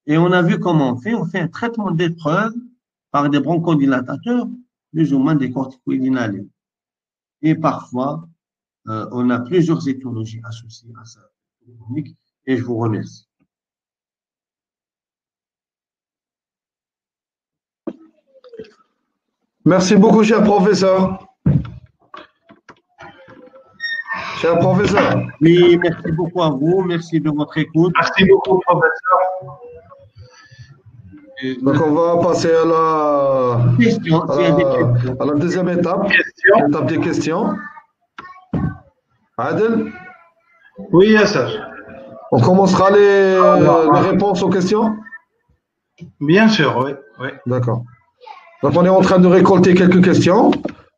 Et on a vu comment on fait. On fait un traitement d'épreuve par des bronchodilatateurs, plus ou moins des corticoïdes inhalés. Et parfois, on a plusieurs étiologies associées à ça. Et je vous remercie. Merci beaucoup, cher professeur. Cher professeur. Oui, merci beaucoup à vous. Merci de votre écoute. Merci beaucoup, professeur. Donc, on va passer à la deuxième étape. L'étape des questions. Adel? Oui, Yasser. On commencera les réponses aux questions? Bien sûr, oui. Oui. D'accord. Donc, on est en train de récolter quelques questions.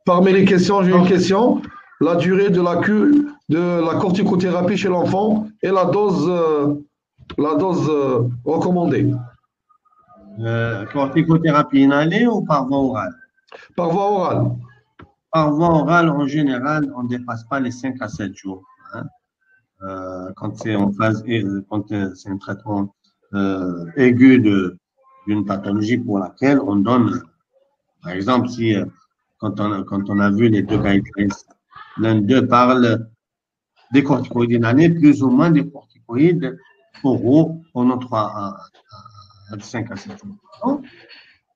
Parmi les questions, j'ai une question. La durée de la corticothérapie chez l'enfant et la dose recommandée. Corticothérapie inhalée ou par voie orale? Par voie orale. Par voie orale, en général, on ne dépasse pas les 5 à 7 jours. Hein. Quand c'est en phase, quand c'est un traitement aigu d'une pathologie pour laquelle on donne, par exemple, si quand on a vu les deux guidelines, l'un d'eux parle des corticoïdes inhalés, plus ou moins des corticoïdes oraux pendant 5 à 7 jours.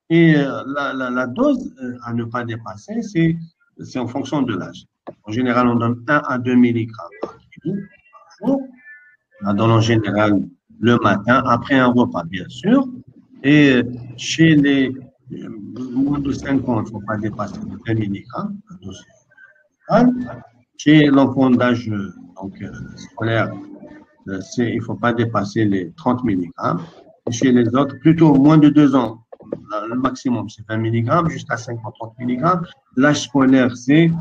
Et la dose à ne pas dépasser, c'est en fonction de l'âge. En général, on donne 1 à 2 mg par kilo par jour. On donne en général le matin, après un repas, bien sûr. Et chez les moins de 5 ans, il ne faut pas dépasser les 20 milligrammes de dose générale. Chez l'enfant d'âge scolaire, il ne faut pas dépasser les 30 milligrammes. Et chez les autres, plutôt moins de 2 ans, le maximum, c'est 20 milligrammes, jusqu'à 50-30 milligrammes. L'âge scolaire, c'est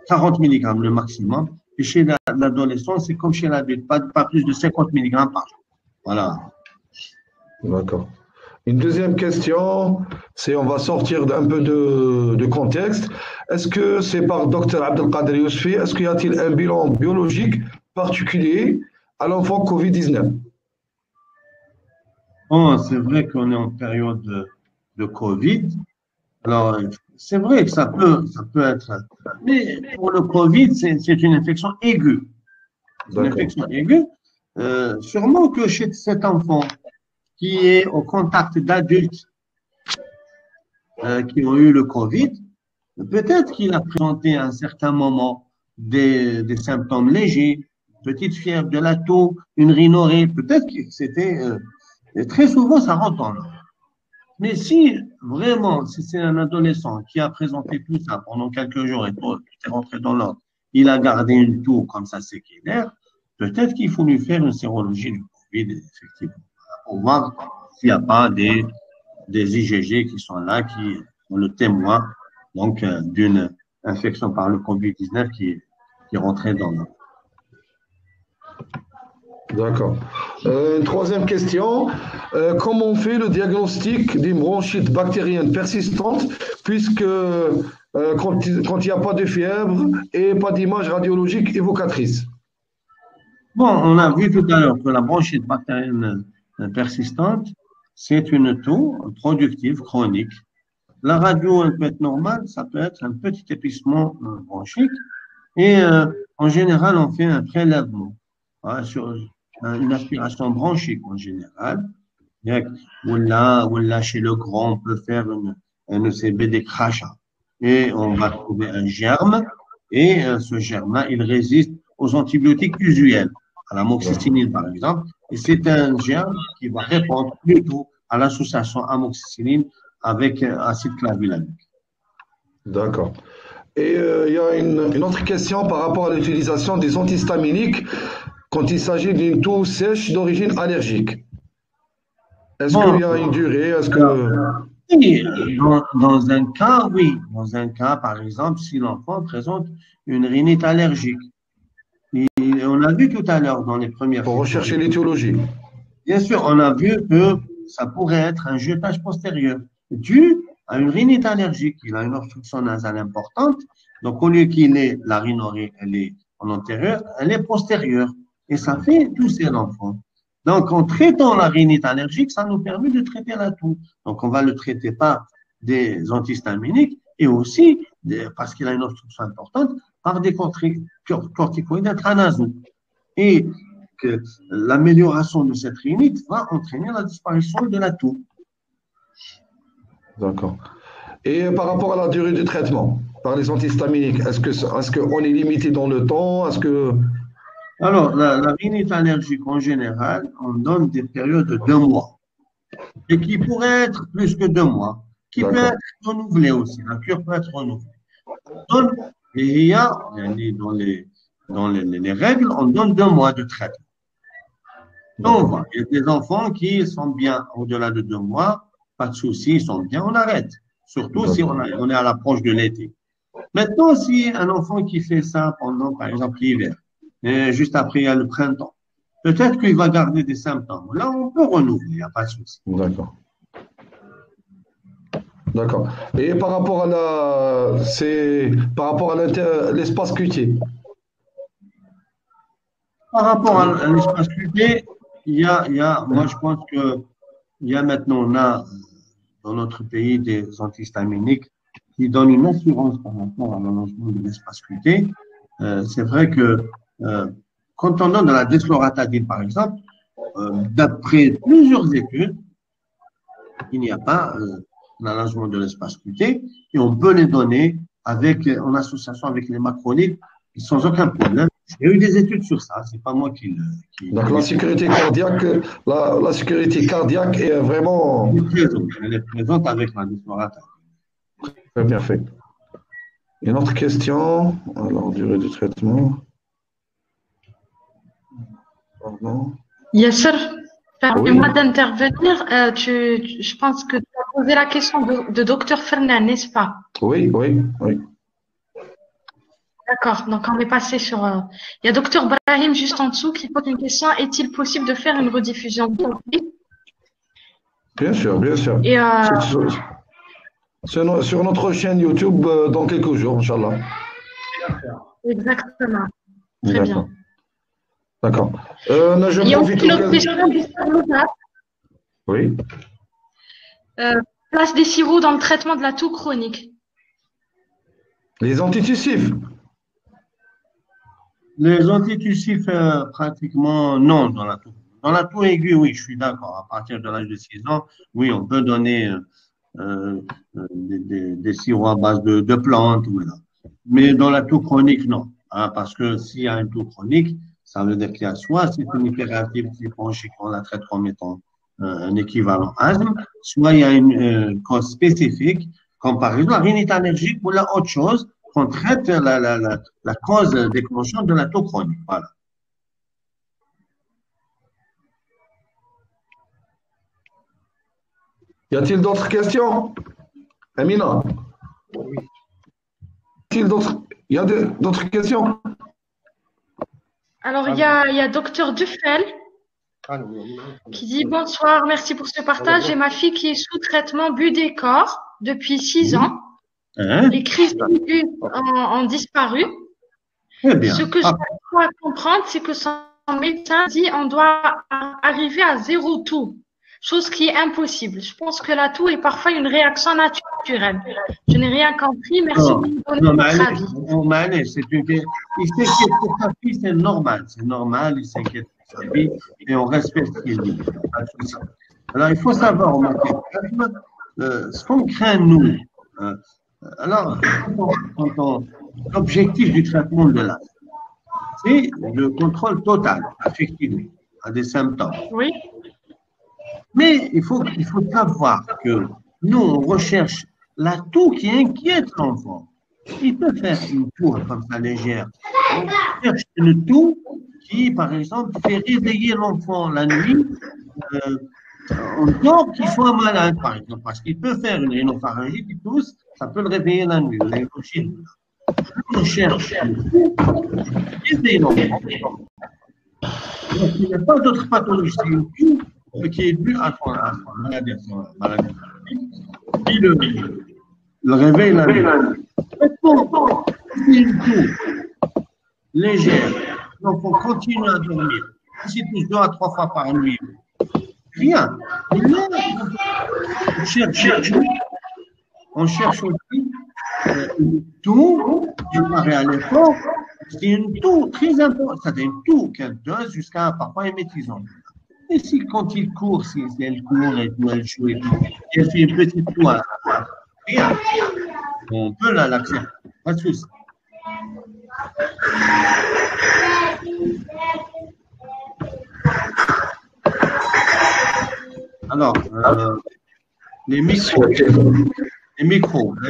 40 milligrammes le maximum. Et chez l'adolescent, c'est comme chez l'adulte, pas plus de 50 milligrammes par jour. Voilà. D'accord. Une deuxième question, c'est on va sortir un peu de contexte. Est-ce que c'est par Dr Abdelkader Yousfi, est-ce qu'il y a-t-il un bilan biologique particulier à l'enfant Covid-19? Bon, c'est vrai qu'on est en période de Covid. Alors, c'est vrai que ça peut être. Mais pour le Covid, c'est une infection aiguë. C'est une infection aiguë. Sûrement que chez cet enfant qui est au contact d'adultes qui ont eu le Covid, peut-être qu'il a présenté à un certain moment des symptômes légers, petite fièvre, de la toux, une rhinorrhée. Peut-être que c'était. Très souvent, ça rentre dans l'ordre. Mais si vraiment, si c'est un adolescent qui a présenté tout ça pendant quelques jours et tout est rentré dans l'ordre, il a gardé une toux comme ça séquelaire, peut-être qu'il faut lui faire une sérologie du Covid, effectivement, pour voir s'il n'y a pas des IgG qui sont là, qui sont le témoin donc d'une infection par le Covid-19 qui est rentrée dans l'ordre. D'accord. Une troisième question. Comment on fait le diagnostic d'une bronchite bactérienne persistante puisque quand il n'y a pas de fièvre et pas d'image radiologique évocatrice? Bon, on a vu tout à l'heure que la bronchite bactérienne persistante, c'est une toux productive chronique. La radio, elle peut être normale, ça peut être un petit épaississement bronchique et en général, on fait un prélèvement sur une aspiration bronchique en général. Ou là, chez le grand, on peut faire un ECB des crachats. Et on va trouver un germe. Et ce germe-là, il résiste aux antibiotiques usuels, à l'amoxicilline par exemple. Et c'est un germe qui va répondre plutôt à l'association amoxicilline avec acide clavulanique. D'accord. Et il y a une autre question par rapport à l'utilisation des antihistaminiques quand il s'agit d'une toux sèche d'origine allergique. Est-ce qu'il y a une durée? Est-ce que... Oui, dans un cas, oui. Dans un cas, par exemple, si l'enfant présente une rhinite allergique. Et on a vu tout à l'heure dans les premières... Pour rechercher l'étiologie. Bien sûr, on a vu que ça pourrait être un jetage postérieur dû à une rhinite allergique. Il a une obstruction nasale importante. Donc, au lieu qu'il ait la rhinorrhée, elle est en antérieur, elle est postérieure. Et ça fait tousser l'enfant. Donc, en traitant la rhinite allergique, ça nous permet de traiter la toux. Donc, on va le traiter par des antihistaminiques et aussi, parce qu'il a une obstruction importante, par des corticoïdes intranasaux. Et que l'amélioration de cette rhinite va entraîner la disparition de la toux. D'accord. Et par rapport à la durée du traitement, par les antihistaminiques, est-ce qu'on est limité dans le temps? Est-ce que... Alors, la rhinite allergique, en général, on donne des périodes de 2 mois. Et qui pourrait être plus que 2 mois. Qui peut être renouvelée aussi. La cure peut être renouvelée. On donne, et il y a, dans les règles, on donne 2 mois de traitement. Donc, il y a des enfants qui sont bien au-delà de 2 mois, pas de souci, ils sont bien, on arrête. Surtout si on est à l'approche de l'été. Maintenant, si un enfant qui fait ça pendant, par exemple, l'hiver, et juste après, il y a le printemps. Peut-être qu'il va garder des symptômes. Là, on peut renouveler, il n'y a pas de souci. D'accord. D'accord. Et par rapport à l'espace cutier. Par rapport à l'espace cutier, moi, je pense qu'il y a maintenant, on a dans notre pays des antihistaminiques qui donnent une assurance par rapport à l'allongement de l'espace cutier. C'est vrai que quand on donne de la desloratadine, par exemple, d'après plusieurs études, il n'y a pas l'allongement de l'espace cutané et on peut les donner en association avec les macrolides sans aucun problème. Il y a eu des études sur ça, c'est pas moi Donc la sécurité cardiaque, la sécurité cardiaque est vraiment Elle est présente avec la Disparata. très bien fait. Une autre question. Alors, durée du traitement. Pardon. Yasser, permets-moi Oui. d'intervenir. Je pense que tu as posé la question de Dr Fernand, n'est-ce pas? Oui, oui, oui. D'accord, donc on est passé sur... Il y a Dr Brahim juste en dessous qui pose une question. Est-il possible de faire une rediffusion? Bien sûr, bien sûr. Et Sur notre chaîne YouTube dans quelques jours, Inch'Allah. exactement. Très bien. D'accord. Je Il y a profite aussi l'autre l'occasion- question. Oui. Place des sirops dans le traitement de la toux chronique. Les antitussifs. Les antitussifs, pratiquement non dans la toux. Dans la toux aiguë, oui, je suis d'accord. À partir de l'âge de 6 ans, oui, on peut donner des sirops à base de plantes. Voilà. Mais dans la toux chronique, non. Hein, parce que s'il y a une toux chronique, ça veut dire qu'il y a soit c'est une hyperactivité bronchique, on la traite comme étant un équivalent asthme, soit il y a une cause spécifique, comme par exemple la rhinite allergique ou la autre chose, qu'on traite la cause déclenchante de la toux chronique. Voilà. Y a-t-il d'autres questions? Amina? Y a d'autres questions? Alors, il y a Dr Dufel qui dit bonsoir, merci pour ce partage. J'ai ma fille qui est sous traitement Budécor depuis 6 ans. Hein? Les crises aiguës ont disparu. Très bien. Ce que je dois comprendre, c'est que son médecin dit on doit arriver à 0 toux, chose qui est impossible. Je pense que la toux est parfois une réaction naturelle. Je n'ai rien compris. Merci de me donner votre avis. Mais c'est une... Il s'inquiète pour sa fille, c'est normal. C'est normal, il s'inquiète pour sa fille et on respecte ce qu'il dit. Alors, il faut savoir, ce qu'on craint, nous, alors, l'objectif du traitement de l'asthme, c'est le contrôle total, effectivement, à des symptômes. Oui. Mais il faut savoir que nous, on recherche la toux qui inquiète l'enfant. Il peut faire une toux comme ça légère. On cherche une toux qui, par exemple, fait réveiller l'enfant la nuit, en dehors qu'il soit malade, par exemple, parce qu'il peut faire une rhinopharyngite qui tousse, ça peut le réveiller la nuit. On cherche une toux qui réveille l'enfant. Donc, il n'y a pas d'autre pathologie, c'est une toux qui est due à son maladie, qui le réveille la nuit. Maintenant, c'est une toux légère, donc on continue à dormir. Si touche 2 à 3 fois par nuit, rien. Mais là, on cherche aussi une toux démarrée à l'effort. C'est une toux très importante. C'est une toux qu'elle dose jusqu'à parfois émétisante. Et si quand il court, si elle court et tout, elle joue et tout, elle fait une petite toux, rien. On peut l'accepter. Pas de souci. Alors, les micros.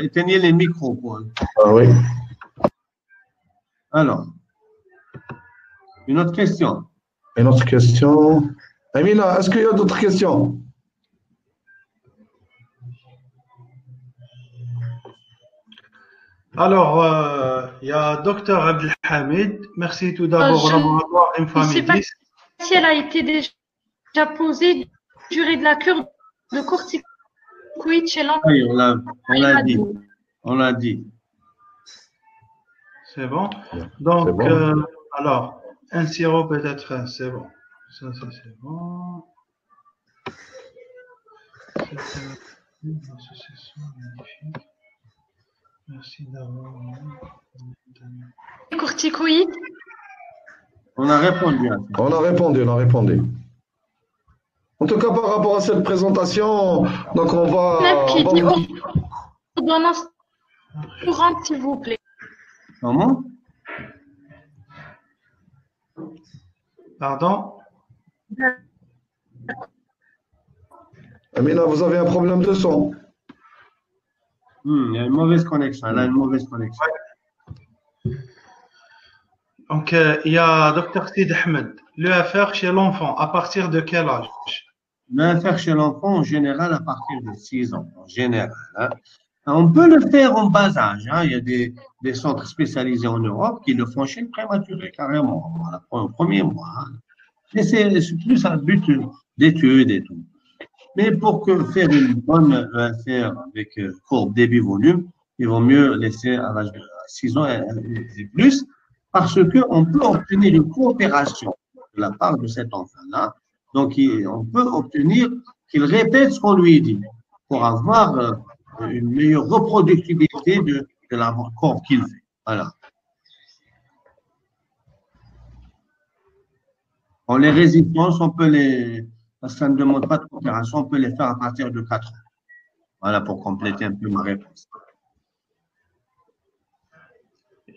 Éteignez les micros, Paul. Ah oui. Alors, une autre question. Une autre question. Amina, est-ce qu'il y a d'autres questions? Alors, il y a Dr Abdelhamid. Merci tout d'abord au laboratoire Je ne sais pas Infamidis. si elle a été déjà posée, durée de la cure de corticoïdes chez l'enfant. Oui, on l'a dit. C'est bon. Donc, C'est bon. alors, un sirop peut-être, c'est bon. Ça, c'est bon. Une association magnifique. Merci d'avoir. Les corticoïdes, On a répondu à ça. On a répondu. En tout cas, par rapport à cette présentation, donc on va... qui on va dit vous- ordonnance courante, s'il vous plaît. Comment? Pardon? Amina, vous avez un problème de son. Il y a une mauvaise connexion. Elle a une mauvaise connexion. Donc, il y a Dr Sid Ahmed. L'EFR chez l'enfant, à partir de quel âge? L'affaire chez l'enfant, en général, à partir de 6 ans, en général. Hein. On peut le faire en bas âge. Hein. Il y a des centres spécialisés en Europe qui le font chez le prématuré, carrément, voilà, au premier mois. Hein. Mais c'est plus un but d'étude et tout. Mais pour faire une bonne EFR avec courbe débit-volume, il vaut mieux laisser à l'âge de 6 ans et plus, parce qu'on peut obtenir une coopération de la part de cet enfant-là. Donc, on peut obtenir qu'il répète ce qu'on lui dit pour avoir une meilleure reproductibilité de la courbe qu'il fait. Voilà. Bon, les résistances, ça ne demande pas de coopération, on peut les faire à partir de 4 ans. Voilà, pour compléter un peu ma réponse.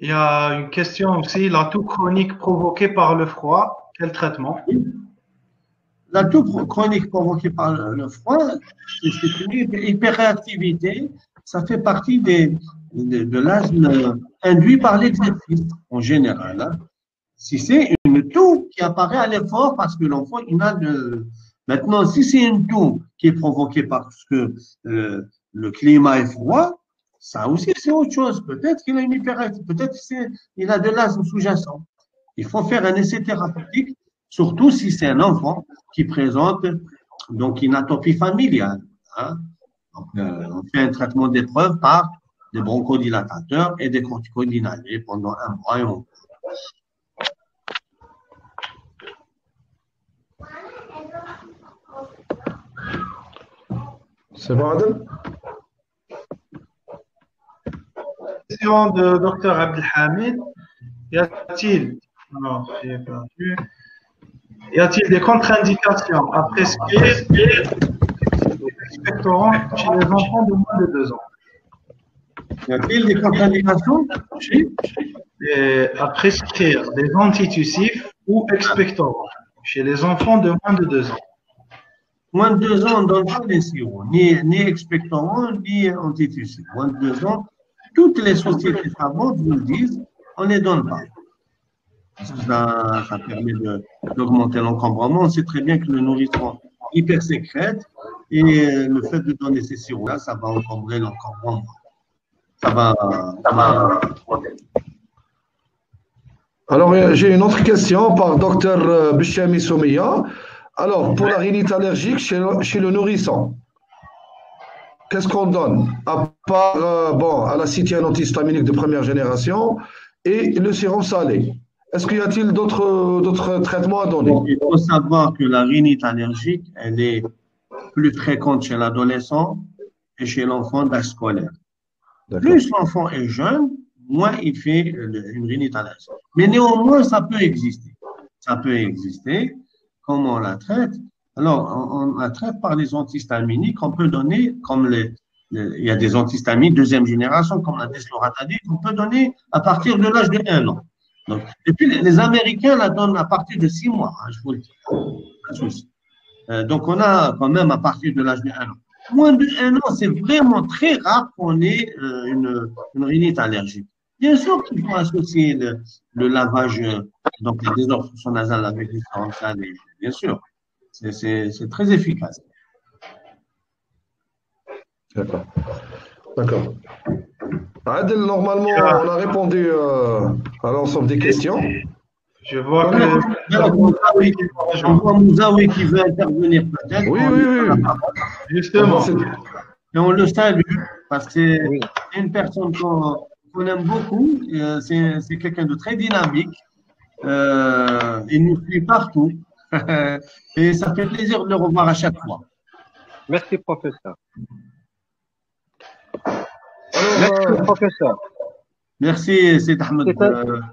Il y a une question aussi, la toux chronique provoquée par le froid, quel traitement? La toux chronique provoquée par le froid, c'est une hyperréactivité, ça fait partie de l'asthme induit par l'exercice en général. Hein. Si c'est une toux qui apparaît à l'effort parce que l'enfant, il a de… Maintenant, si c'est une toux qui est provoquée parce que le climat est froid, ça aussi, c'est autre chose. Peut-être qu'il a une hyperactivité, peut-être qu'il a de l'asthme sous-jacent. Il faut faire un essai thérapeutique, surtout si c'est un enfant qui présente donc une atopie familiale. Hein. Donc, on fait un traitement d'épreuve par des bronchodilatateurs et des corticoïdes inhalés pendant 1 mois et on… C'est bon, Adel? Question de Dr Abdelhamid. Y a-t-il non, j'ai perdu. Y a-t-il des contre-indications à prescrire expectorants chez les enfants de moins de 2 ans? Y a-t-il des contre-indications À prescrire des antitussifs ou expectorants chez les enfants de moins de 2 ans? Moins de 2 ans, on ne donne pas les sirops, ni expectorants, ni antitussifs. Moins de 2 ans, toutes les sociétés savantes vous le disent, on ne les donne pas. Parce que ça permet d'augmenter l'encombrement. On sait très bien que le nourrisson hypersécrète et le fait de donner ces sirops-là, ça va encombrer l'encombrement. Ça va. Alors, j'ai une autre question par Dr Bishami Soumiya. Alors, pour la rhinite allergique chez le nourrisson, qu'est-ce qu'on donne? À part à la cytienne antihistaminique de première génération et le sérum salé. Est-ce qu'il y a-t-il d'autres traitements à donner? Il faut savoir que la rhinite allergique, elle est plus fréquente chez l'adolescent et chez l'enfant d'âge scolaire. Plus l'enfant est jeune, moins il fait une rhinite allergique. Mais néanmoins, ça peut exister. Ça peut exister. Comment on la traite? Alors, on la traite par les antihistaminiques. On peut donner, comme il y a des antihistaminiques deuxième génération, comme la desloratadine, qu'on peut donner à partir de l'âge de 1 an. Donc, et puis, les Américains la donnent à partir de 6 mois, hein, je vous le dis. Pas de souci. Donc, on a quand même à partir de l'âge de 1 an. Moins de 1 an, c'est vraiment très rare qu'on ait une rhinite allergique. Bien sûr qu'il faut associer le lavage, donc la désobstruction nasale avec les sérum salé, bien sûr. C'est très efficace. D'accord. D'accord. Adel, normalement, on a répondu à l'ensemble des questions. Je vois que Mouzaoui qui veut intervenir peut-être. Oui. Justement. Et on le salue parce que c'est une personne qu'on aime beaucoup. C'est quelqu'un de très dynamique. Il nous suit partout. Et ça fait plaisir de le revoir à chaque fois. Merci, professeur. Alors, Professeur. Merci, c'est Ahmed.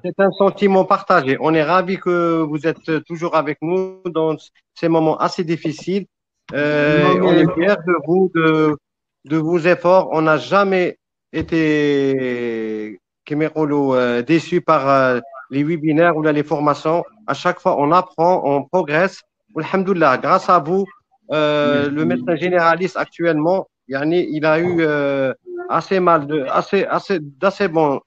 C'est un sentiment partagé. On est ravis que vous êtes toujours avec nous dans ces moments assez difficiles. On est fiers de vous, de vos efforts. On n'a jamais été déçus par les webinaires ou là, les formations. À chaque fois, on apprend, on progresse. Alhamdoulilah, grâce à vous, le médecin généraliste actuellement, il a eu d'assez bons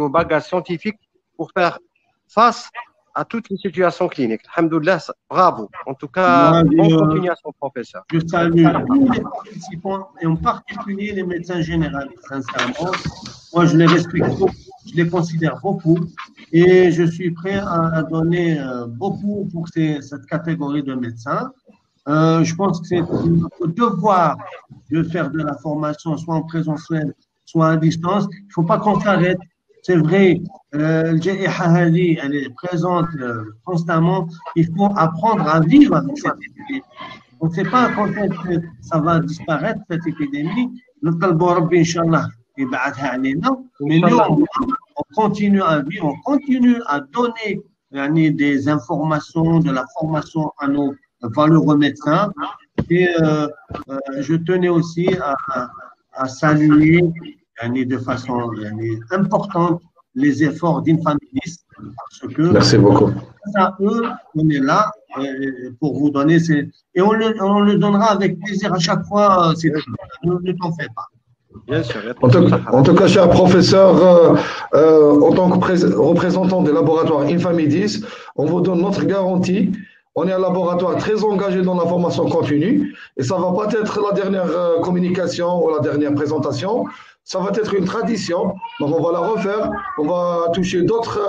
bagages scientifiques pour faire face à toutes les situations cliniques. Alhamdoulilah, bravo. En tout cas, bonne continuation, professeur. Je salue tous les participants et en particulier les médecins généralistes, sincèrement. Moi, je les respecte beaucoup, je les considère beaucoup et je suis prêt à donner beaucoup pour cette catégorie de médecins. Je pense que c'est notre devoir de faire de la formation, soit en présentiel, soit à distance. Il ne faut pas qu'on s'arrête. C'est vrai, elle est présente constamment. Il faut apprendre à vivre avec cette épidémie. On ne sait pas quand est-ce que ça va disparaître, cette épidémie. Mais nous, on continue à vivre, on continue à donner des informations, de la formation à nos valeureux médecins. Et je tenais aussi à saluer de façon importante les efforts d'Infamidis parce que merci beaucoup. À eux, on est là pour vous donner et on le donnera avec plaisir à chaque fois. Ne t'en fais pas. Bien sûr. En tout cas, cher professeur, en tant que représentant des laboratoires Infamidis, on vous donne notre garantie. On est un laboratoire très engagé dans la formation continue et ça ne va pas être la dernière communication ou la dernière présentation. Ça va être une tradition, donc on va la refaire, on va toucher d'autres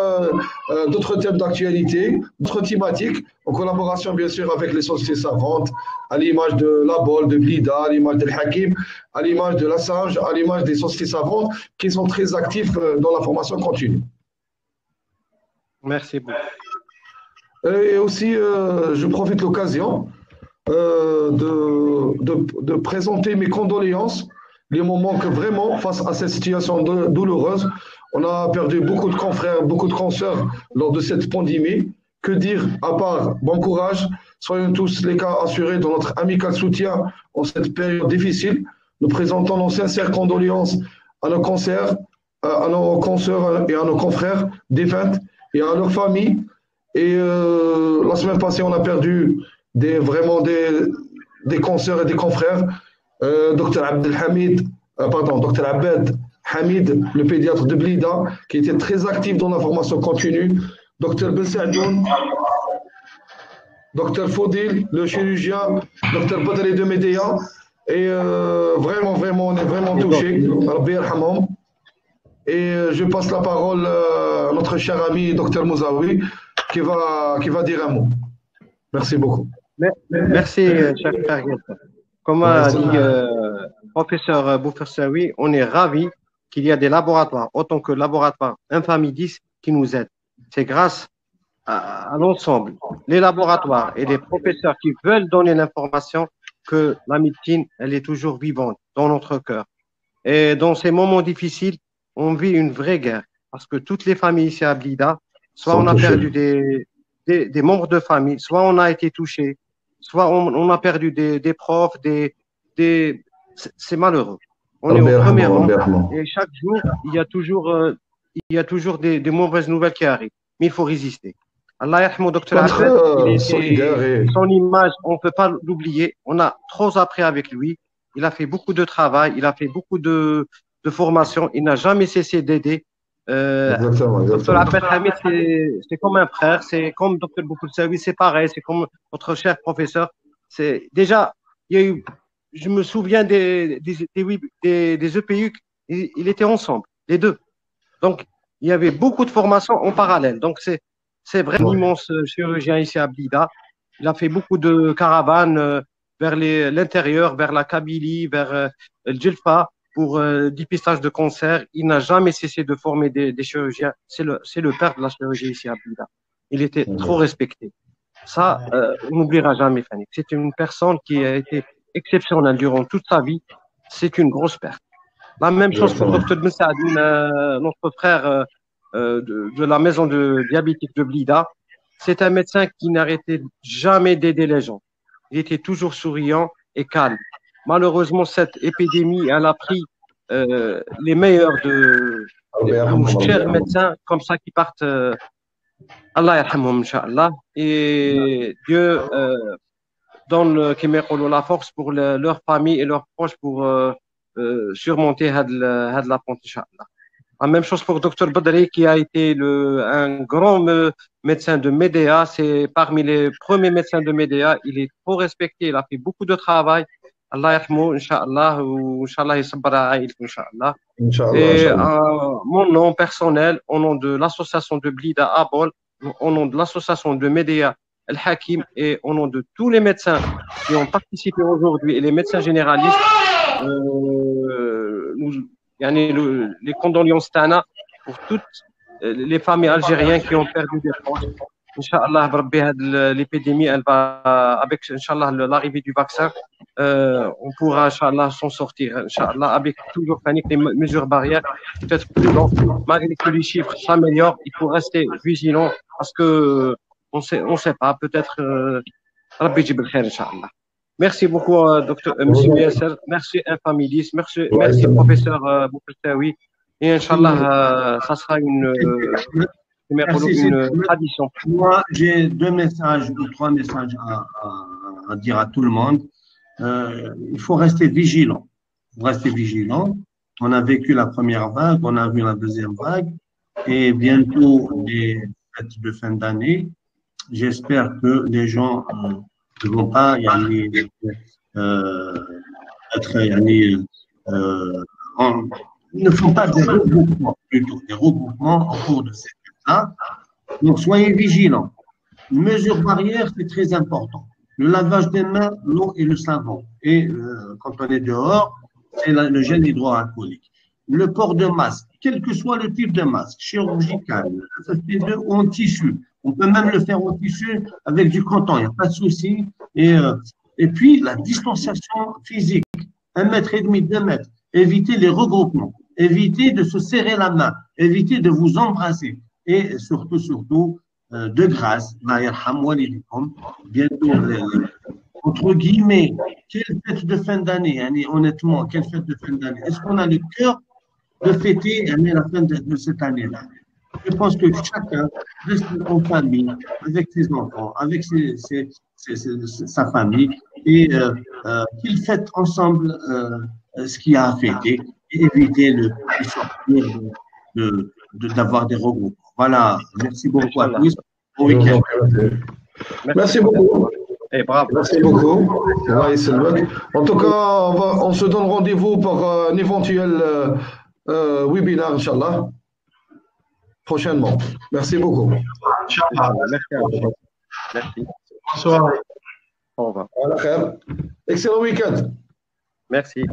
thèmes d'actualité, d'autres thématiques, en collaboration bien sûr avec les sociétés savantes, à l'image de la BOL, de Blida, à l'image de l'Hakim, à l'image de la Sange, à l'image des sociétés savantes qui sont très actifs dans la formation continue. Merci beaucoup. Et aussi, je profite de l'occasion de présenter mes condoléances. Les moments que vraiment, face à cette situation douloureuse, on a perdu beaucoup de confrères, beaucoup de consoeurs lors de cette pandémie. Que dire, à part bon courage, soyons tous les cas assurés de notre amical soutien en cette période difficile. Nous présentons nos sincères condoléances à nos consoeurs et à nos confrères défunts et à leurs familles. Et la semaine passée, on a perdu des consoeurs et des confrères. Dr Abed Hamid, le pédiatre de Blida, qui était très actif dans la formation continue. Dr Belsadoun, Dr Fodil, le chirurgien, Dr Badali de Médéa. Et vraiment, on est vraiment touchés. Et je passe la parole à notre cher ami Dr Mouzaoui, qui va dire un mot. Merci beaucoup. Merci, cher frère. Comme a dit le professeur Boufersaoui, on est ravis qu'il y a des laboratoires, autant que laboratoire Infamidis, qui nous aident. C'est grâce à l'ensemble, les laboratoires et les professeurs qui veulent donner l'information que la médecine, elle est toujours vivante dans notre cœur. Et dans ces moments difficiles, on vit une vraie guerre parce que toutes les familles ici à Blida, soit on a perdu des membres de famille, soit on a été touché, soit on a perdu des profs, c'est malheureux. On est au premier rang et chaque jour, il y a toujours des mauvaises nouvelles qui arrivent. Mais il faut résister. Allah yarhamou Dr Abed, son image, on ne peut pas l'oublier. On a trop appris avec lui. Il a fait beaucoup de travail, il a fait beaucoup de formation. Il n'a jamais cessé d'aider. Dr Abed Hamid, c'est comme un frère, c'est comme Dr Boufersaoui, c'est pareil, c'est comme notre cher professeur. Déjà, il y a eu, je me souviens des EPU, ils étaient ensemble, les deux. Donc, il y avait beaucoup de formations en parallèle. Donc, c'est vraiment un immense chirurgien ici à Blida. Il a fait beaucoup de caravanes vers l'intérieur, vers la Kabylie, vers le Djelfa, pour dépistage de cancer. Il n'a jamais cessé de former des chirurgiens. C'est le père de la chirurgie ici à Blida. Il était trop respecté. Ça, on n'oubliera jamais, Fanny. C'est une personne qui a été exceptionnelle durant toute sa vie. C'est une grosse perte. La même chose pour Dr Messadoun, notre frère de la maison de diabétique de Blida. C'est un médecin qui n'arrêtait jamais d'aider les gens. Il était toujours souriant et calme. Malheureusement, cette épidémie, elle a pris les meilleurs chers médecins comme ça qui partent. Allah yarhamhum, Inch'Allah. Et Dieu donne la force pour leur famille et leurs proches pour surmonter l'apprentissage, Inch'Allah. La même chose pour Dr Badri qui a été un grand médecin de Médéa. C'est parmi les premiers médecins de Médéa. Il est trop respecté. Il a fait beaucoup de travail. Allah yarhamou, Inch'Allah, ou Inch'Allah, ysabbara aïlkou, Inch'Allah. Et mon nom personnel, au nom de l'association de Blida Abol, au nom de l'association de Médéa El Hakim et au nom de tous les médecins qui ont participé aujourd'hui et les médecins généralistes, les condoléances tana pour toutes les familles algériennes qui ont perdu des proches. Inch'Allah, l'épidémie, elle va, avec Inch'Allah l'arrivée du vaccin, on pourra Inch'Allah s'en sortir. Inch'Allah, avec toujours les mesures barrières, peut-être plus long. Malgré que les chiffres s'améliorent, il faut rester vigilant parce que on sait pas, peut-être Rabbi Jib al-Khair, Inch'Allah. Merci beaucoup, Monsieur Yasser. Merci, Infamidis. Merci, professeur Boukhtaoui. Et Inch'Allah, ça sera une tradition. Moi, j'ai 2 messages ou 3 messages à dire à tout le monde. Il faut rester vigilant. On a vécu la première vague, on a vu la deuxième vague et bientôt les fêtes de fin d'année. J'espère que les gens ne vont pas ne font pas des regroupements, plutôt des regroupements en cours de cette là. Donc, soyez vigilants. Une mesure barrière, c'est très important. Le lavage des mains, l'eau et le savon. Et quand on est dehors, c'est le gel hydroalcoolique. Le port de masque, quel que soit le type de masque, chirurgical, FFP2 ou en tissu. On peut même le faire en tissu avec du coton, il n'y a pas de souci. Et puis, la distanciation physique, 1,5 mètre, 2 mètres. Évitez les regroupements. Évitez de se serrer la main. Évitez de vous embrasser. Et surtout, de grâce, bientôt, entre guillemets, quelle fête de fin d'année, honnêtement, quelle fête de fin d'année. Est-ce qu'on a le cœur de fêter la fin de cette année-là? Je pense que chacun reste en famille, avec ses enfants, avec sa famille, et qu'ils fêtent ensemble ce qu'il y a à fêter, et éviter de sortir, d'avoir des regroupements. Voilà, merci beaucoup à tous. Bon week-end. Merci beaucoup. Et bravo. Merci beaucoup. En tout cas, on se donne rendez-vous pour un éventuel webinaire, Inch'Allah, prochainement. Merci beaucoup. Inch'Allah. Merci. Bonsoir. Au revoir. Excellent week-end. Merci.